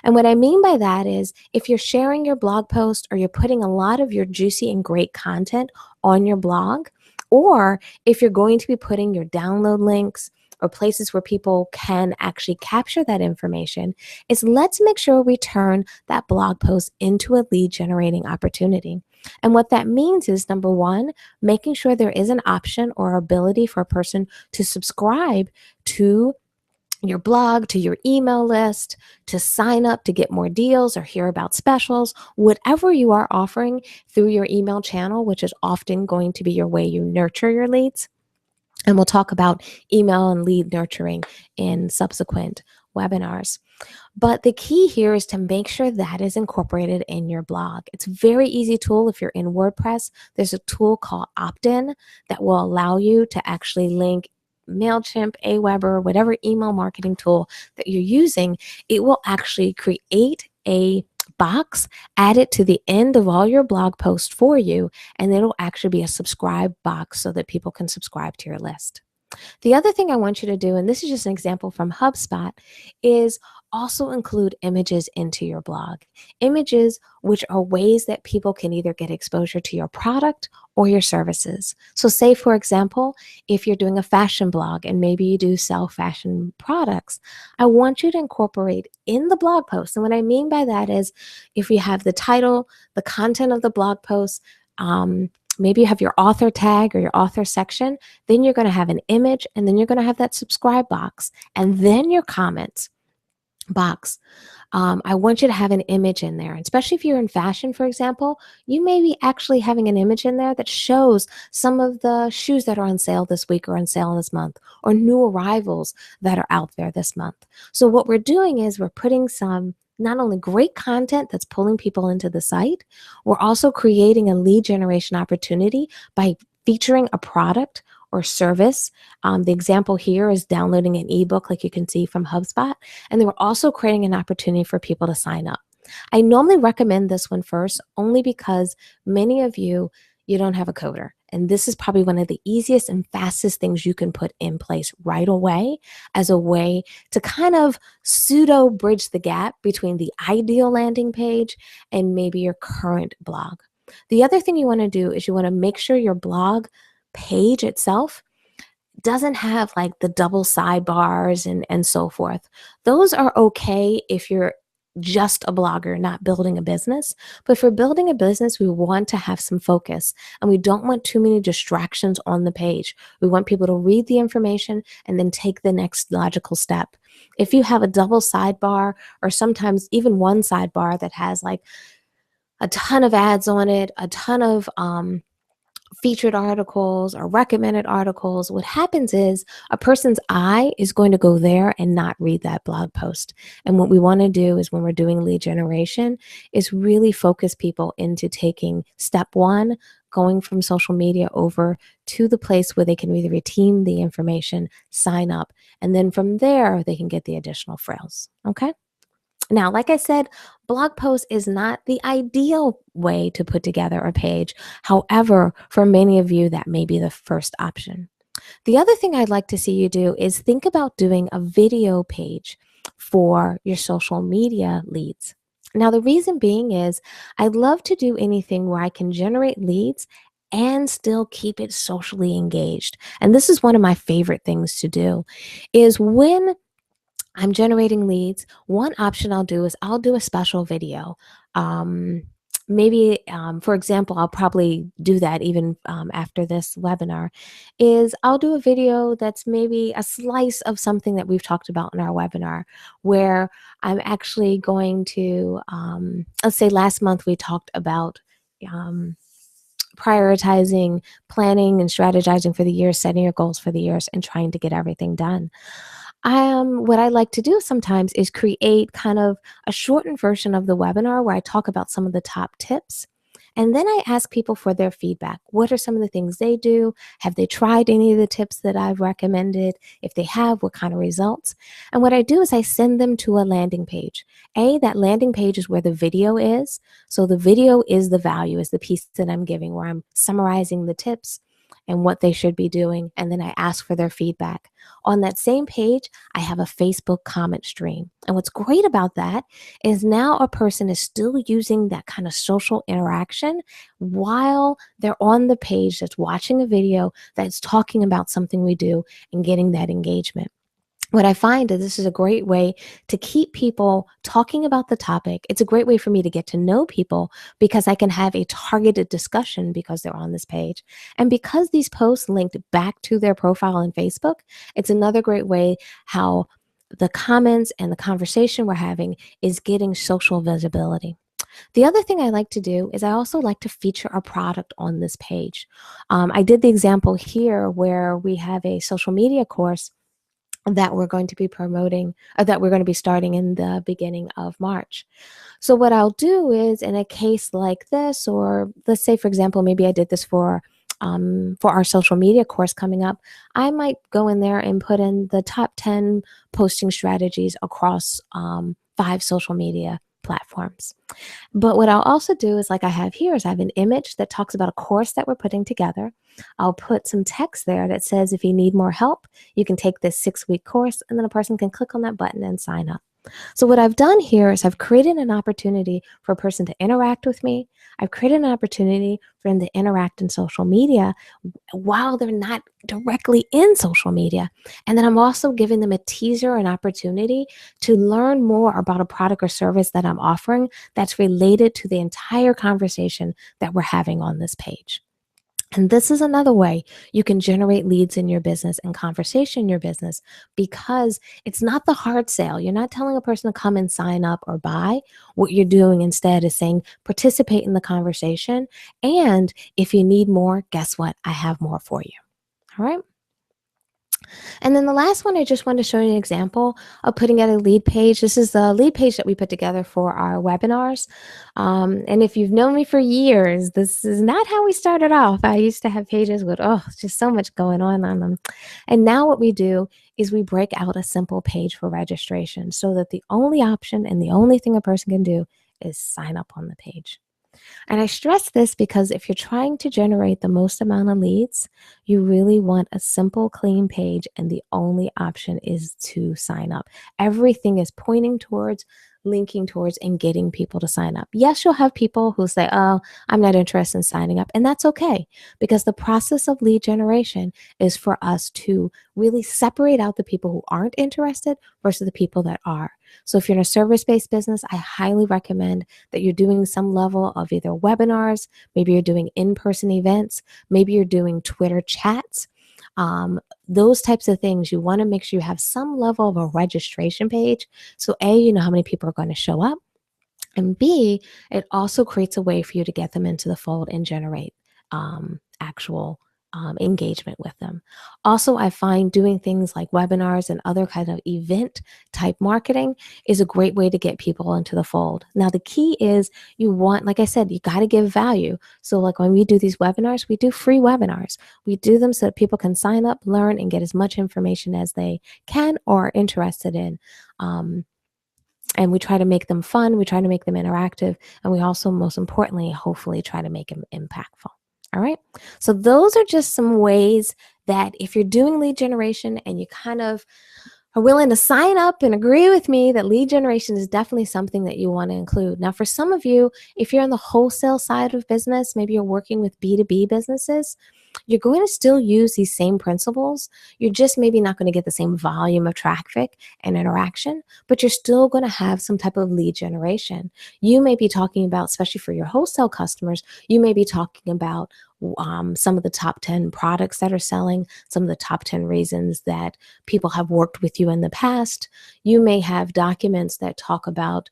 And what I mean by that is, if you're sharing your blog post or you're putting a lot of your juicy and great content on your blog, or if you're going to be putting your download links or places where people can actually capture that information, is let's make sure we turn that blog post into a lead generating opportunity. And what that means is number one, making sure there is an option or ability for a person to subscribe to your blog, to your email list, to sign up to get more deals or hear about specials, whatever you are offering through your email channel, which is often going to be your way you nurture your leads. And we'll talk about email and lead nurturing in subsequent webinars. But the key here is to make sure that is incorporated in your blog. It's a very easy tool. If you're in WordPress, there's a tool called Opt-in that will allow you to actually link MailChimp, Aweber, whatever email marketing tool that you're using. It will actually create a box, add it to the end of all your blog posts for you, and it'll actually be a subscribe box so that people can subscribe to your list. The other thing I want you to do, and this is just an example from HubSpot, is also include images into your blog. Images which are ways that people can either get exposure to your product or your services. So say, for example, if you're doing a fashion blog and maybe you do sell fashion products, I want you to incorporate in the blog post. And what I mean by that is if you have the title, the content of the blog post, maybe you have your author tag or your author section, then you're going to have an image, and then you're going to have that subscribe box, and then your comments box. I want you to have an image in there, especially if you're in fashion, for example. You may be actually having an image in there that shows some of the shoes that are on sale this week or on sale this month, or new arrivals that are out there this month. So what we're doing is we're putting some not only great content that's pulling people into the site, we're also creating a lead generation opportunity by featuring a product or service. The example here is downloading an ebook, like you can see from HubSpot, and then we're also creating an opportunity for people to sign up. I normally recommend this one first, only because many of you don't have a coder. And this is probably one of the easiest and fastest things you can put in place right away as a way to kind of pseudo bridge the gap between the ideal landing page and maybe your current blog. The other thing you want to do is you want to make sure your blog page itself doesn't have like the double sidebars and so forth. Those are okay if you're just a blogger, not building a business. But for building a business, we want to have some focus, and we don't want too many distractions on the page. We want people to read the information and then take the next logical step. If you have a double sidebar, or sometimes even one sidebar that has like a ton of ads on it, a ton of featured articles or recommended articles, what happens is a person's eye is going to go there and not read that blog post. And what we want to do is, when we're doing lead generation, is really focus people into taking step one, going from social media over to the place where they can either retain the information, sign up, and then from there they can get the additional frills. Okay? Now, like I said, blog post is not the ideal way to put together a page. However, for many of you, that may be the first option. The other thing I'd like to see you do is think about doing a video page for your social media leads. Now, the reason being is I'd love to do anything where I can generate leads and still keep it socially engaged. And this is one of my favorite things to do, is when I'm generating leads, one option I'll do is I'll do a special video. For example, I'll probably do that even after this webinar, is I'll do a video that's maybe a slice of something that we've talked about in our webinar, where I'm actually going to, let's say last month we talked about prioritizing, planning, and strategizing for the year, setting your goals for the years, and trying to get everything done. What I like to do sometimes is create kind of a shortened version of the webinar where I talk about some of the top tips. And then I ask people for their feedback. What are some of the things they do? Have they tried any of the tips that I've recommended? If they have, what kind of results? And what I do is I send them to a landing page. That landing page is where the video is. So the video is the value, is the piece that I'm giving, where I'm summarizing the tips. and what they should be doing, and then I ask for their feedback. On that same page, I have a Facebook comment stream. And what's great about that is now a person is still using that kind of social interaction while they're on the page that's watching a video that's talking about something we do and getting that engagement. What I find is this is a great way to keep people talking about the topic. It's a great way for me to get to know people because I can have a targeted discussion because they're on this page. And because these posts linked back to their profile on Facebook, it's another great way how the comments and the conversation we're having is getting social visibility. The other thing I like to do is I also like to feature a product on this page. I did the example here where we have a social media course that we're going to be promoting, that we're going to be starting in the beginning of March. So what I'll do is in a case like this, or let's say, for example, maybe I did this for our social media course coming up, I might go in there and put in the top 10 posting strategies across 5 social media platforms. But what I'll also do is like I have here is I have an image that talks about a course that we're putting together. I'll put some text there that says if you need more help, you can take this 6-week course, and then a person can click on that button and sign up. So what I've done here is I've created an opportunity for a person to interact with me. I've created an opportunity for them to interact in social media while they're not directly in social media. And then I'm also giving them a teaser, an opportunity to learn more about a product or service that I'm offering that's related to the entire conversation that we're having on this page. And this is another way you can generate leads in your business and conversation in your business because it's not the hard sale. You're not telling a person to come and sign up or buy. What you're doing instead is saying, participate in the conversation. And if you need more, guess what? I have more for you. All right. And then the last one, I just wanted to show you an example of putting out a lead page. This is the lead page that we put together for our webinars. And if you've known me for years, this is not how we started off. I used to have pages with, just so much going on them. And now what we do is we break out a simple page for registration so that the only option and the only thing a person can do is sign up on the page. And I stress this because if you're trying to generate the most amount of leads, you really want a simple, clean page, and the only option is to sign up. Everything is pointing towards, linking towards, and getting people to sign up. Yes, you'll have people who say, oh, I'm not interested in signing up. And that's okay, because the process of lead generation is for us to really separate out the people who aren't interested versus the people that are. So if you're in a service-based business, I highly recommend that you're doing some level of either webinars, maybe you're doing in-person events, maybe you're doing Twitter chats. Those types of things, you want to make sure you have some level of a registration page. So A, you know how many people are going to show up. And B, it also creates a way for you to get them into the fold and generate actual engagement with them. Also, I find doing things like webinars and other kind of event type marketing is a great way to get people into the fold. Now, the key is you want, like I said, you got to give value. So like when we do these webinars, we do free webinars. We do them so that people can sign up, learn, and get as much information as they can or are interested in. And we try to make them fun, we try to make them interactive, and we also, most importantly, hopefully try to make them impactful. All right. So those are just some ways that if you're doing lead generation and you kind of are willing to sign up and agree with me that lead generation is definitely something that you want to include. Now, for some of you, if you're on the wholesale side of business, maybe you're working with B2B businesses, you're going to still use these same principles. You're just maybe not going to get the same volume of traffic and interaction, but you're still going to have some type of lead generation. You may be talking about, especially for your wholesale customers, you may be talking about some of the top 10 products that are selling, some of the top 10 reasons that people have worked with you in the past. You may have documents that talk about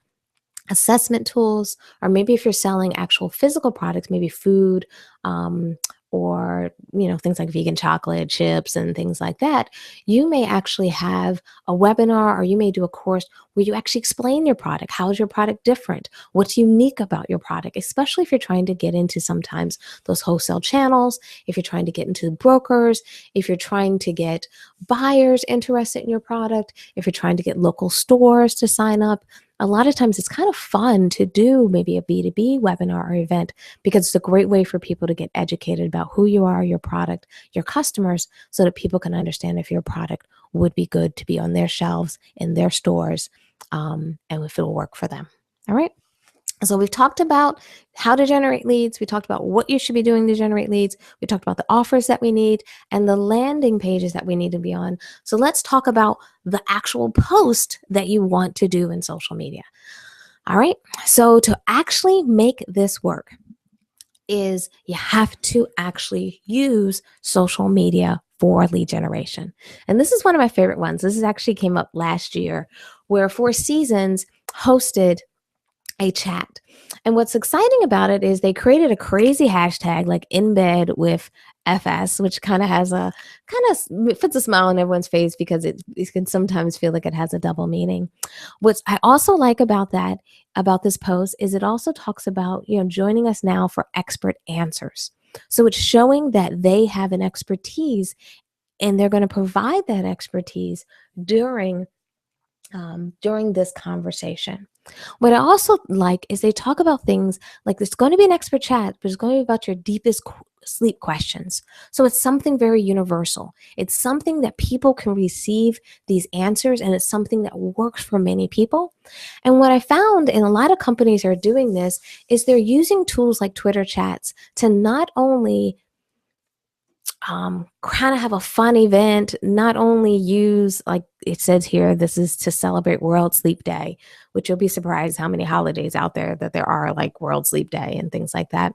assessment tools, or maybe if you're selling actual physical products, maybe food, or things like vegan chocolate chips and things like that, you may actually have a webinar, or you may do a course where you actually explain your product. How is your product different? What's unique about your product? Especially if you're trying to get into sometimes those wholesale channels, if you're trying to get into brokers, if you're trying to get buyers interested in your product, if you're trying to get local stores to sign up. a lot of times it's kind of fun to do maybe a B2B webinar or event because it's a great way for people to get educated about who you are, your product, your customers, so that people can understand if your product would be good to be on their shelves in their stores, and if it'll work for them. All right. So we've talked about how to generate leads. We talked about what you should be doing to generate leads. We talked about the offers that we need and the landing pages that we need to be on. So let's talk about the actual post that you want to do in social media. All right. So to actually make this work is you have to actually use social media for lead generation. And this is one of my favorite ones. This is actually came up last year where Four Seasons hosted a chat. And what's exciting about it is they created a crazy hashtag like in bed with FS, which kind of has a puts a smile on everyone's face because it can sometimes feel like it has a double meaning. What I also like about this post is it also talks about, joining us now for expert answers. So it's showing that they have an expertise and they're going to provide that expertise during this conversation. What I also like is they talk about things like it's going to be an expert chat, but it's going to be about your deepest sleep questions. So it's something very universal. It's something that people can receive these answers, and it's something that works for many people. And what I found in a lot of companies are doing this is they're using tools like Twitter chats to not only kind of have a fun event, not only use, like it says here, this is to celebrate World Sleep Day, which you'll be surprised how many holidays out there that there are, like World Sleep Day and things like that.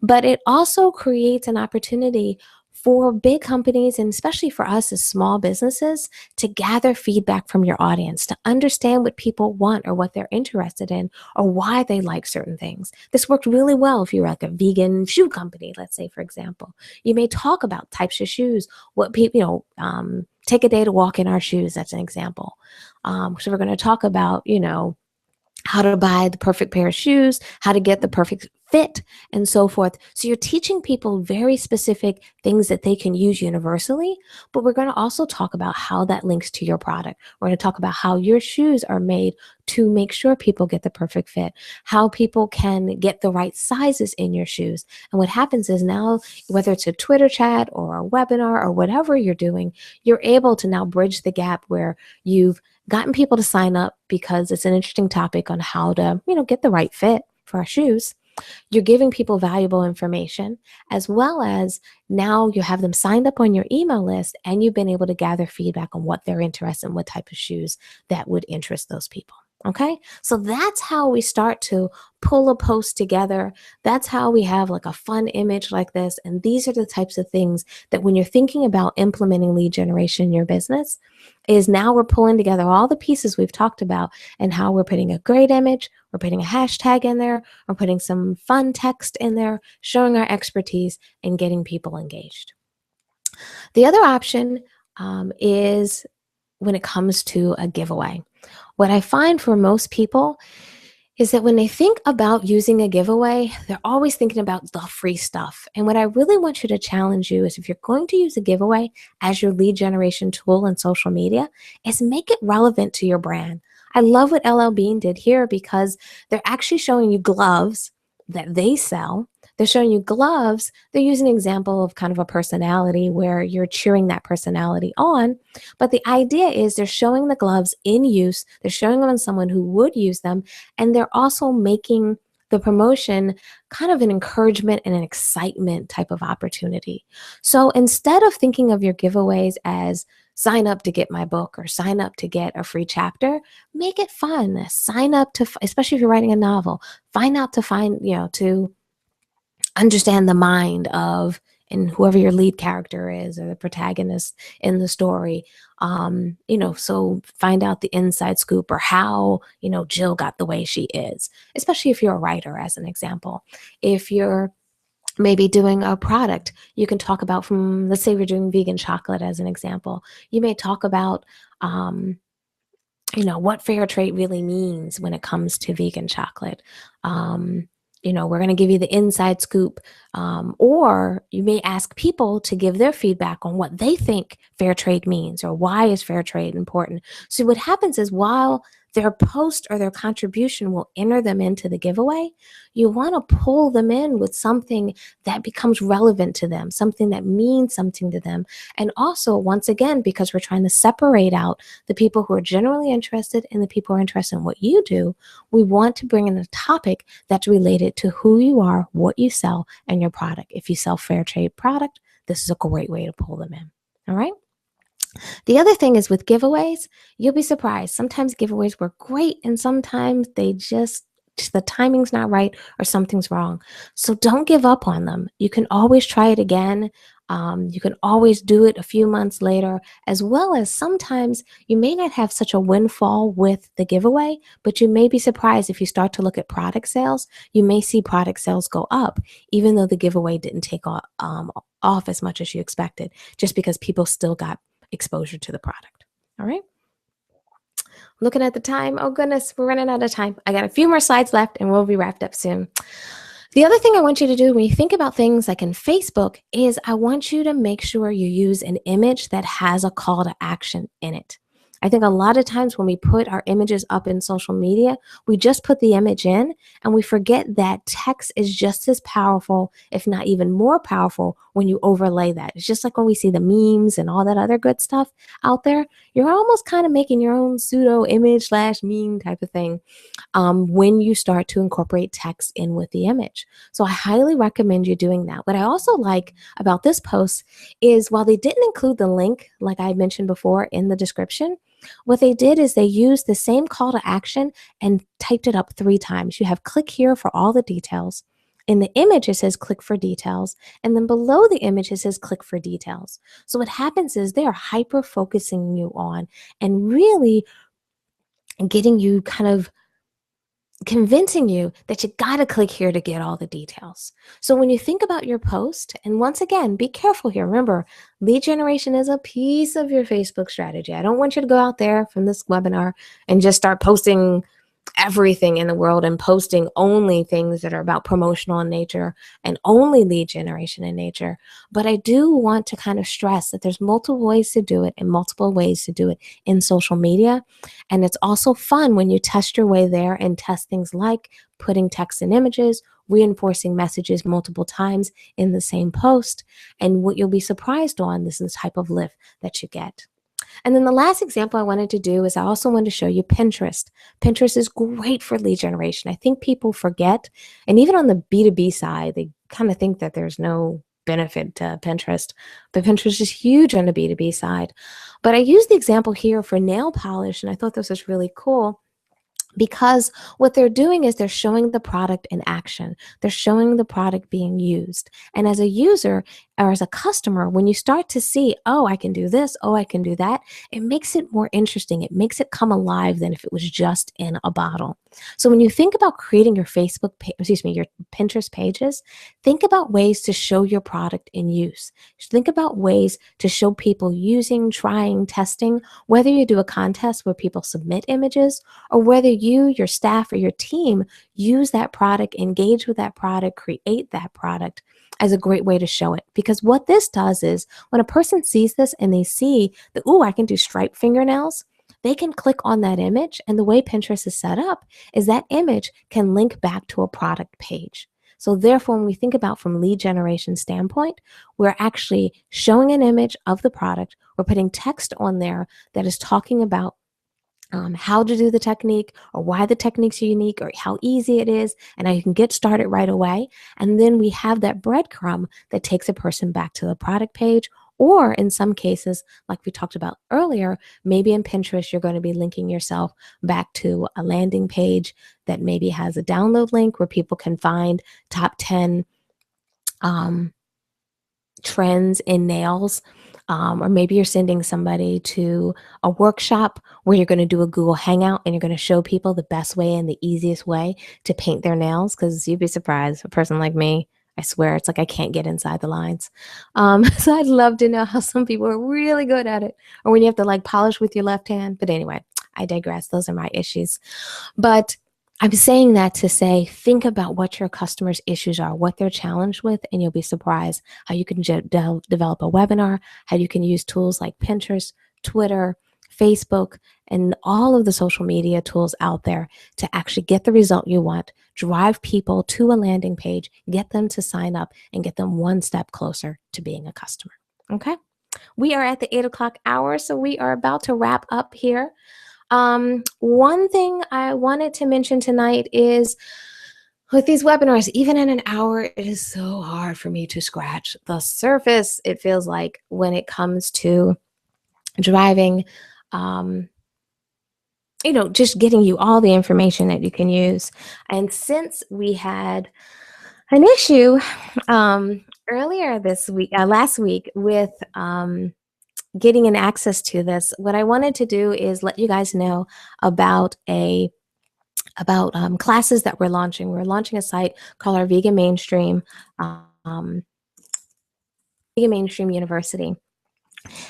But it also creates an opportunity for big companies, and especially for us as small businesses, to gather feedback from your audience, to understand what people want or what they're interested in or why they like certain things. This worked really well if you're like a vegan shoe company, let's say, for example. You may talk about types of shoes, what people, take a day to walk in our shoes. That's an example. So we're going to talk about, how to buy the perfect pair of shoes, how to get the perfect fit, and so forth. So you're teaching people very specific things that they can use universally, but we're going to also talk about how that links to your product. We're going to talk about how your shoes are made to make sure people get the perfect fit, how people can get the right sizes in your shoes. And what happens is now, whether it's a Twitter chat or a webinar or whatever you're doing, you're able to now bridge the gap where you've gotten people to sign up because it's an interesting topic on how to, get the right fit for our shoes. You're giving people valuable information, as well as now you have them signed up on your email list and you've been able to gather feedback on what they're interested in, what type of shoes that would interest those people. Okay, so that's how we start to pull a post together. That's how we have like a fun image like this. And these are the types of things that when you're thinking about implementing lead generation in your business, is now we're pulling together all the pieces we've talked about and how we're putting a great image, we're putting a hashtag in there, we're putting some fun text in there, showing our expertise and getting people engaged. The other option is when it comes to a giveaway. What I find for most people is that when they think about using a giveaway, they're always thinking about the free stuff. And what I really want you to challenge you is, if you're going to use a giveaway as your lead generation tool in social media, is make it relevant to your brand. I love what LL Bean did here because they're actually showing you gloves that they sell. They're showing you gloves. They're using an example of kind of a personality where you're cheering that personality on. But the idea is they're showing the gloves in use. They're showing them on someone who would use them. And they're also making the promotion kind of an encouragement and an excitement type of opportunity. So instead of thinking of your giveaways as sign up to get my book or sign up to get a free chapter, make it fun. Sign up to, especially if you're writing a novel, to understand the mind of and whoever your lead character is or the protagonist in the story. So find out the inside scoop or how, Jill got the way she is, especially if you're a writer, as an example. If you're maybe doing a product, you can talk about let's say we're doing vegan chocolate as an example. You may talk about, what fair trade really means when it comes to vegan chocolate. We're going to give you the inside scoop, or you may ask people to give their feedback on what they think fair trade means or why is fair trade important. So what happens is while their post or their contribution will enter them into the giveaway. You want to pull them in with something that becomes relevant to them, something that means something to them. And also, once again, because we're trying to separate out the people who are generally interested and the people who are interested in what you do, we want to bring in a topic that's related to who you are, what you sell, and your product. If you sell fair trade product, this is a great way to pull them in. All right. The other thing is with giveaways, you'll be surprised. Sometimes giveaways work great and sometimes the timing's not right or something's wrong. So don't give up on them. You can always try it again. You can always do it a few months later, as well as sometimes you may not have such a windfall with the giveaway, but you may be surprised if you start to look at product sales. You may see product sales go up, even though the giveaway didn't take off as much as you expected, just because people still got exposure to the product. All right. Looking at the time. Oh, goodness, we're running out of time. I got a few more slides left and we'll be wrapped up soon. The other thing I want you to do when you think about things like in Facebook is I want you to make sure you use an image that has a call to action in it. I think a lot of times when we put our images up in social media, we just put the image in and we forget that text is just as powerful, if not even more powerful, when you overlay that. It's just like when we see the memes and all that other good stuff out there, you're almost kind of making your own pseudo image / meme type of thing when you start to incorporate text in with the image. So I highly recommend you doing that. What I also like about this post is while they didn't include the link, like I mentioned before in the description, what they did is they used the same call to action and typed it up 3 times. You have click here for all the details. In the image, it says click for details. And then below the image, it says click for details. So what happens is they are hyper focusing you on and really getting you kind of convincing you that you got to click here to get all the details. So when you think about your post, and once again, be careful here. Remember, lead generation is a piece of your Facebook strategy. I don't want you to go out there from this webinar and just start posting everything in the world and posting only things that are about promotional in nature and only lead generation in nature. But I do want to kind of stress that there's multiple ways to do it and multiple ways to do it in social media. And it's also fun when you test your way there and test things like putting text and images, reinforcing messages multiple times in the same post. And what you'll be surprised on, this is the type of lift that you get. And then the last example I wanted to do is I also wanted to show you Pinterest. Pinterest is great for lead generation. I think people forget, and even on the B2B side, they kind of think that there's no benefit to Pinterest, but Pinterest is huge on the B2B side. But I used the example here for nail polish, and I thought this was really cool, because what they're doing is they're showing the product in action. They're showing the product being used. And as a user or as a customer, when you start to see, oh, I can do this, oh, I can do that, it makes it more interesting. It makes it come alive than if it was just in a bottle. So when you think about creating your your Pinterest pages, think about ways to show your product in use. Think about ways to show people using, trying, testing, whether you do a contest where people submit images or whether you, your staff, or your team use that product, engage with that product, create that product as a great way to show it. Because what this does is when a person sees this and they see that, oh, I can do striped fingernails, they can click on that image. And the way Pinterest is set up is that image can link back to a product page. So therefore, when we think about from lead generation standpoint, we're actually showing an image of the product. We're putting text on there that is talking about how to do the technique or why the techniques are unique or how easy it is and how you can get started right away. And then we have that breadcrumb that takes a person back to the product page. Or in some cases, like we talked about earlier, maybe in Pinterest, you're going to be linking yourself back to a landing page that maybe has a download link where people can find top 10 trends in nails. Or maybe you're sending somebody to a workshop where you're going to do a Google Hangout and you're going to show people the best way and the easiest way to paint their nails, because you'd be surprised. A person like me, I swear, it's like I can't get inside the lines. So I'd love to know how some people are really good at it, or when you have to like polish with your left hand. But anyway, I digress. Those are my issues. But I'm saying that to say, think about what your customers' issues are, what they're challenged with, and you'll be surprised how you can develop a webinar, how you can use tools like Pinterest, Twitter, Facebook, and all of the social media tools out there to actually get the result you want, drive people to a landing page, get them to sign up, and get them one step closer to being a customer. Okay? We are at the 8 o'clock hour, so we are about to wrap up here. One thing I wanted to mention tonight is with these webinars, even in an hour, it is so hard for me to scratch the surface. It feels like when it comes to driving, um, just getting you all the information that you can use. And since we had an issue earlier this week, last week, with getting an access to this, what I wanted to do is let you guys know about classes that we're launching. We're launching a site called our um, Vegan Mainstream University.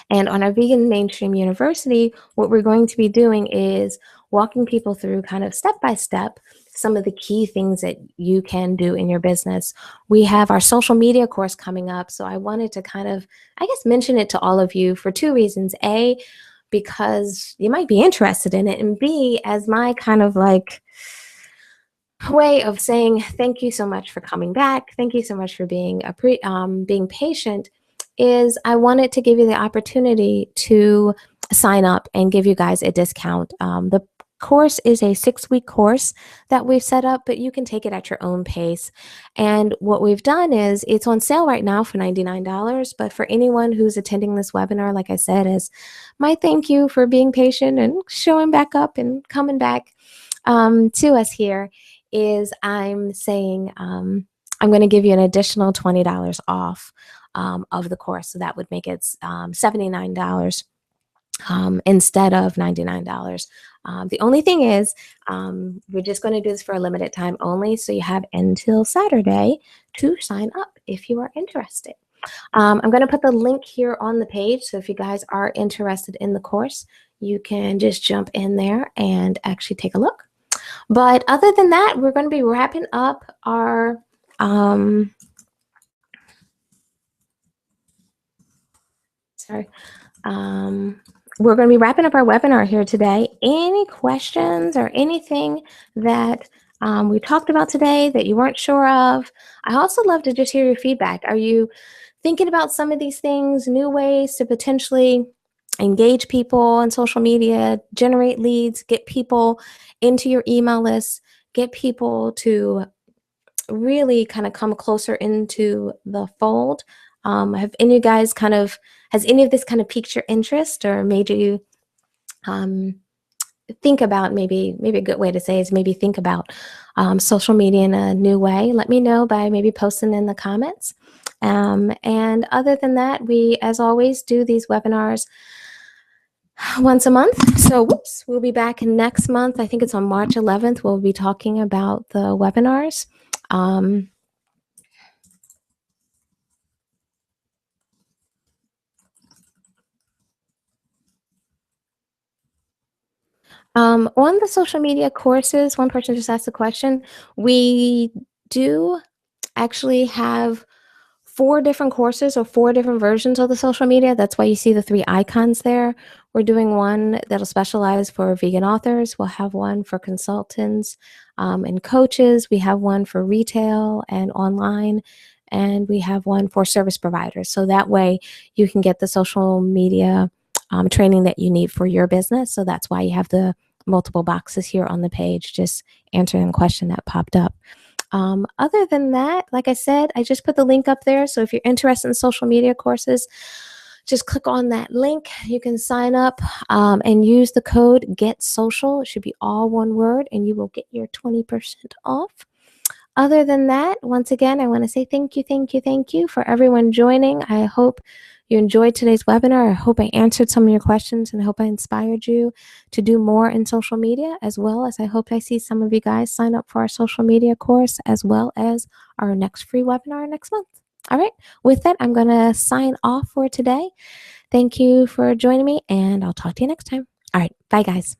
And on our Vegan Mainstream University, what we're going to be doing is walking people through kind of step by step some of the key things that you can do in your business. We have our social media course coming up. So I wanted to kind of, mention it to all of you for two reasons. A, because you might be interested in it. And B, as my kind of like way of saying thank you so much for coming back. Thank you so much for being being patient. Is I wanted to give you the opportunity to sign up and give you guys a discount. The course is a 6-week course that we've set up, but you can take it at your own pace. And what we've done is it's on sale right now for $99. But for anyone who's attending this webinar, like I said, is my thank you for being patient and showing back up and coming back to us here. Is I'm saying I'm going to give you an additional $20 off of the course. So that would make it $79 instead of $99. The only thing is we're just going to do this for a limited time only. So you have until Saturday to sign up if you are interested. I'm going to put the link here on the page. So if you guys are interested in the course, you can just jump in there and actually take a look. But other than that, we're going to be wrapping up our we're going to be wrapping up our webinar here today. Any questions or anything that we talked about today that you weren't sure of? I also love to just hear your feedback. Are you thinking about some of these things, new ways to potentially engage people on social media, generate leads, get people into your email list, get people to really kind of come closer into the fold? Have any of you guys has any of this kind of piqued your interest or made you think about, maybe a good way to say is maybe think about social media in a new way? Let me know by maybe posting in the comments. And other than that, we, as always, do these webinars once a month. So we'll be back next month. I think it's on March 11th. We'll be talking about the webinars. On the social media courses, one person just asked a question. We do actually have 4 different courses or 4 different versions of the social media. That's why you see the 3 icons there. We're doing one that'll specialize for vegan authors. We'll have one for consultants and coaches. We have one for retail and online. And we have one for service providers. So that way you can get the social media training that you need for your business. So that's why you have the multiple boxes here on the page, just answering a question that popped up. Other than that, like I said, I just put the link up there. So if you're interested in social media courses, just click on that link. You can sign up and use the code GETSOCIAL. It should be all one word, and you will get your 20% off. Other than that, once again, I want to say thank you for everyone joining. I hope you enjoyed today's webinar. I hope I answered some of your questions, and I hope I inspired you to do more in social media, as well as I hope I see some of you guys sign up for our social media course, as well as our next free webinar next month. All right, with that, I'm going to sign off for today. Thank you for joining me, and I'll talk to you next time. All right, bye guys.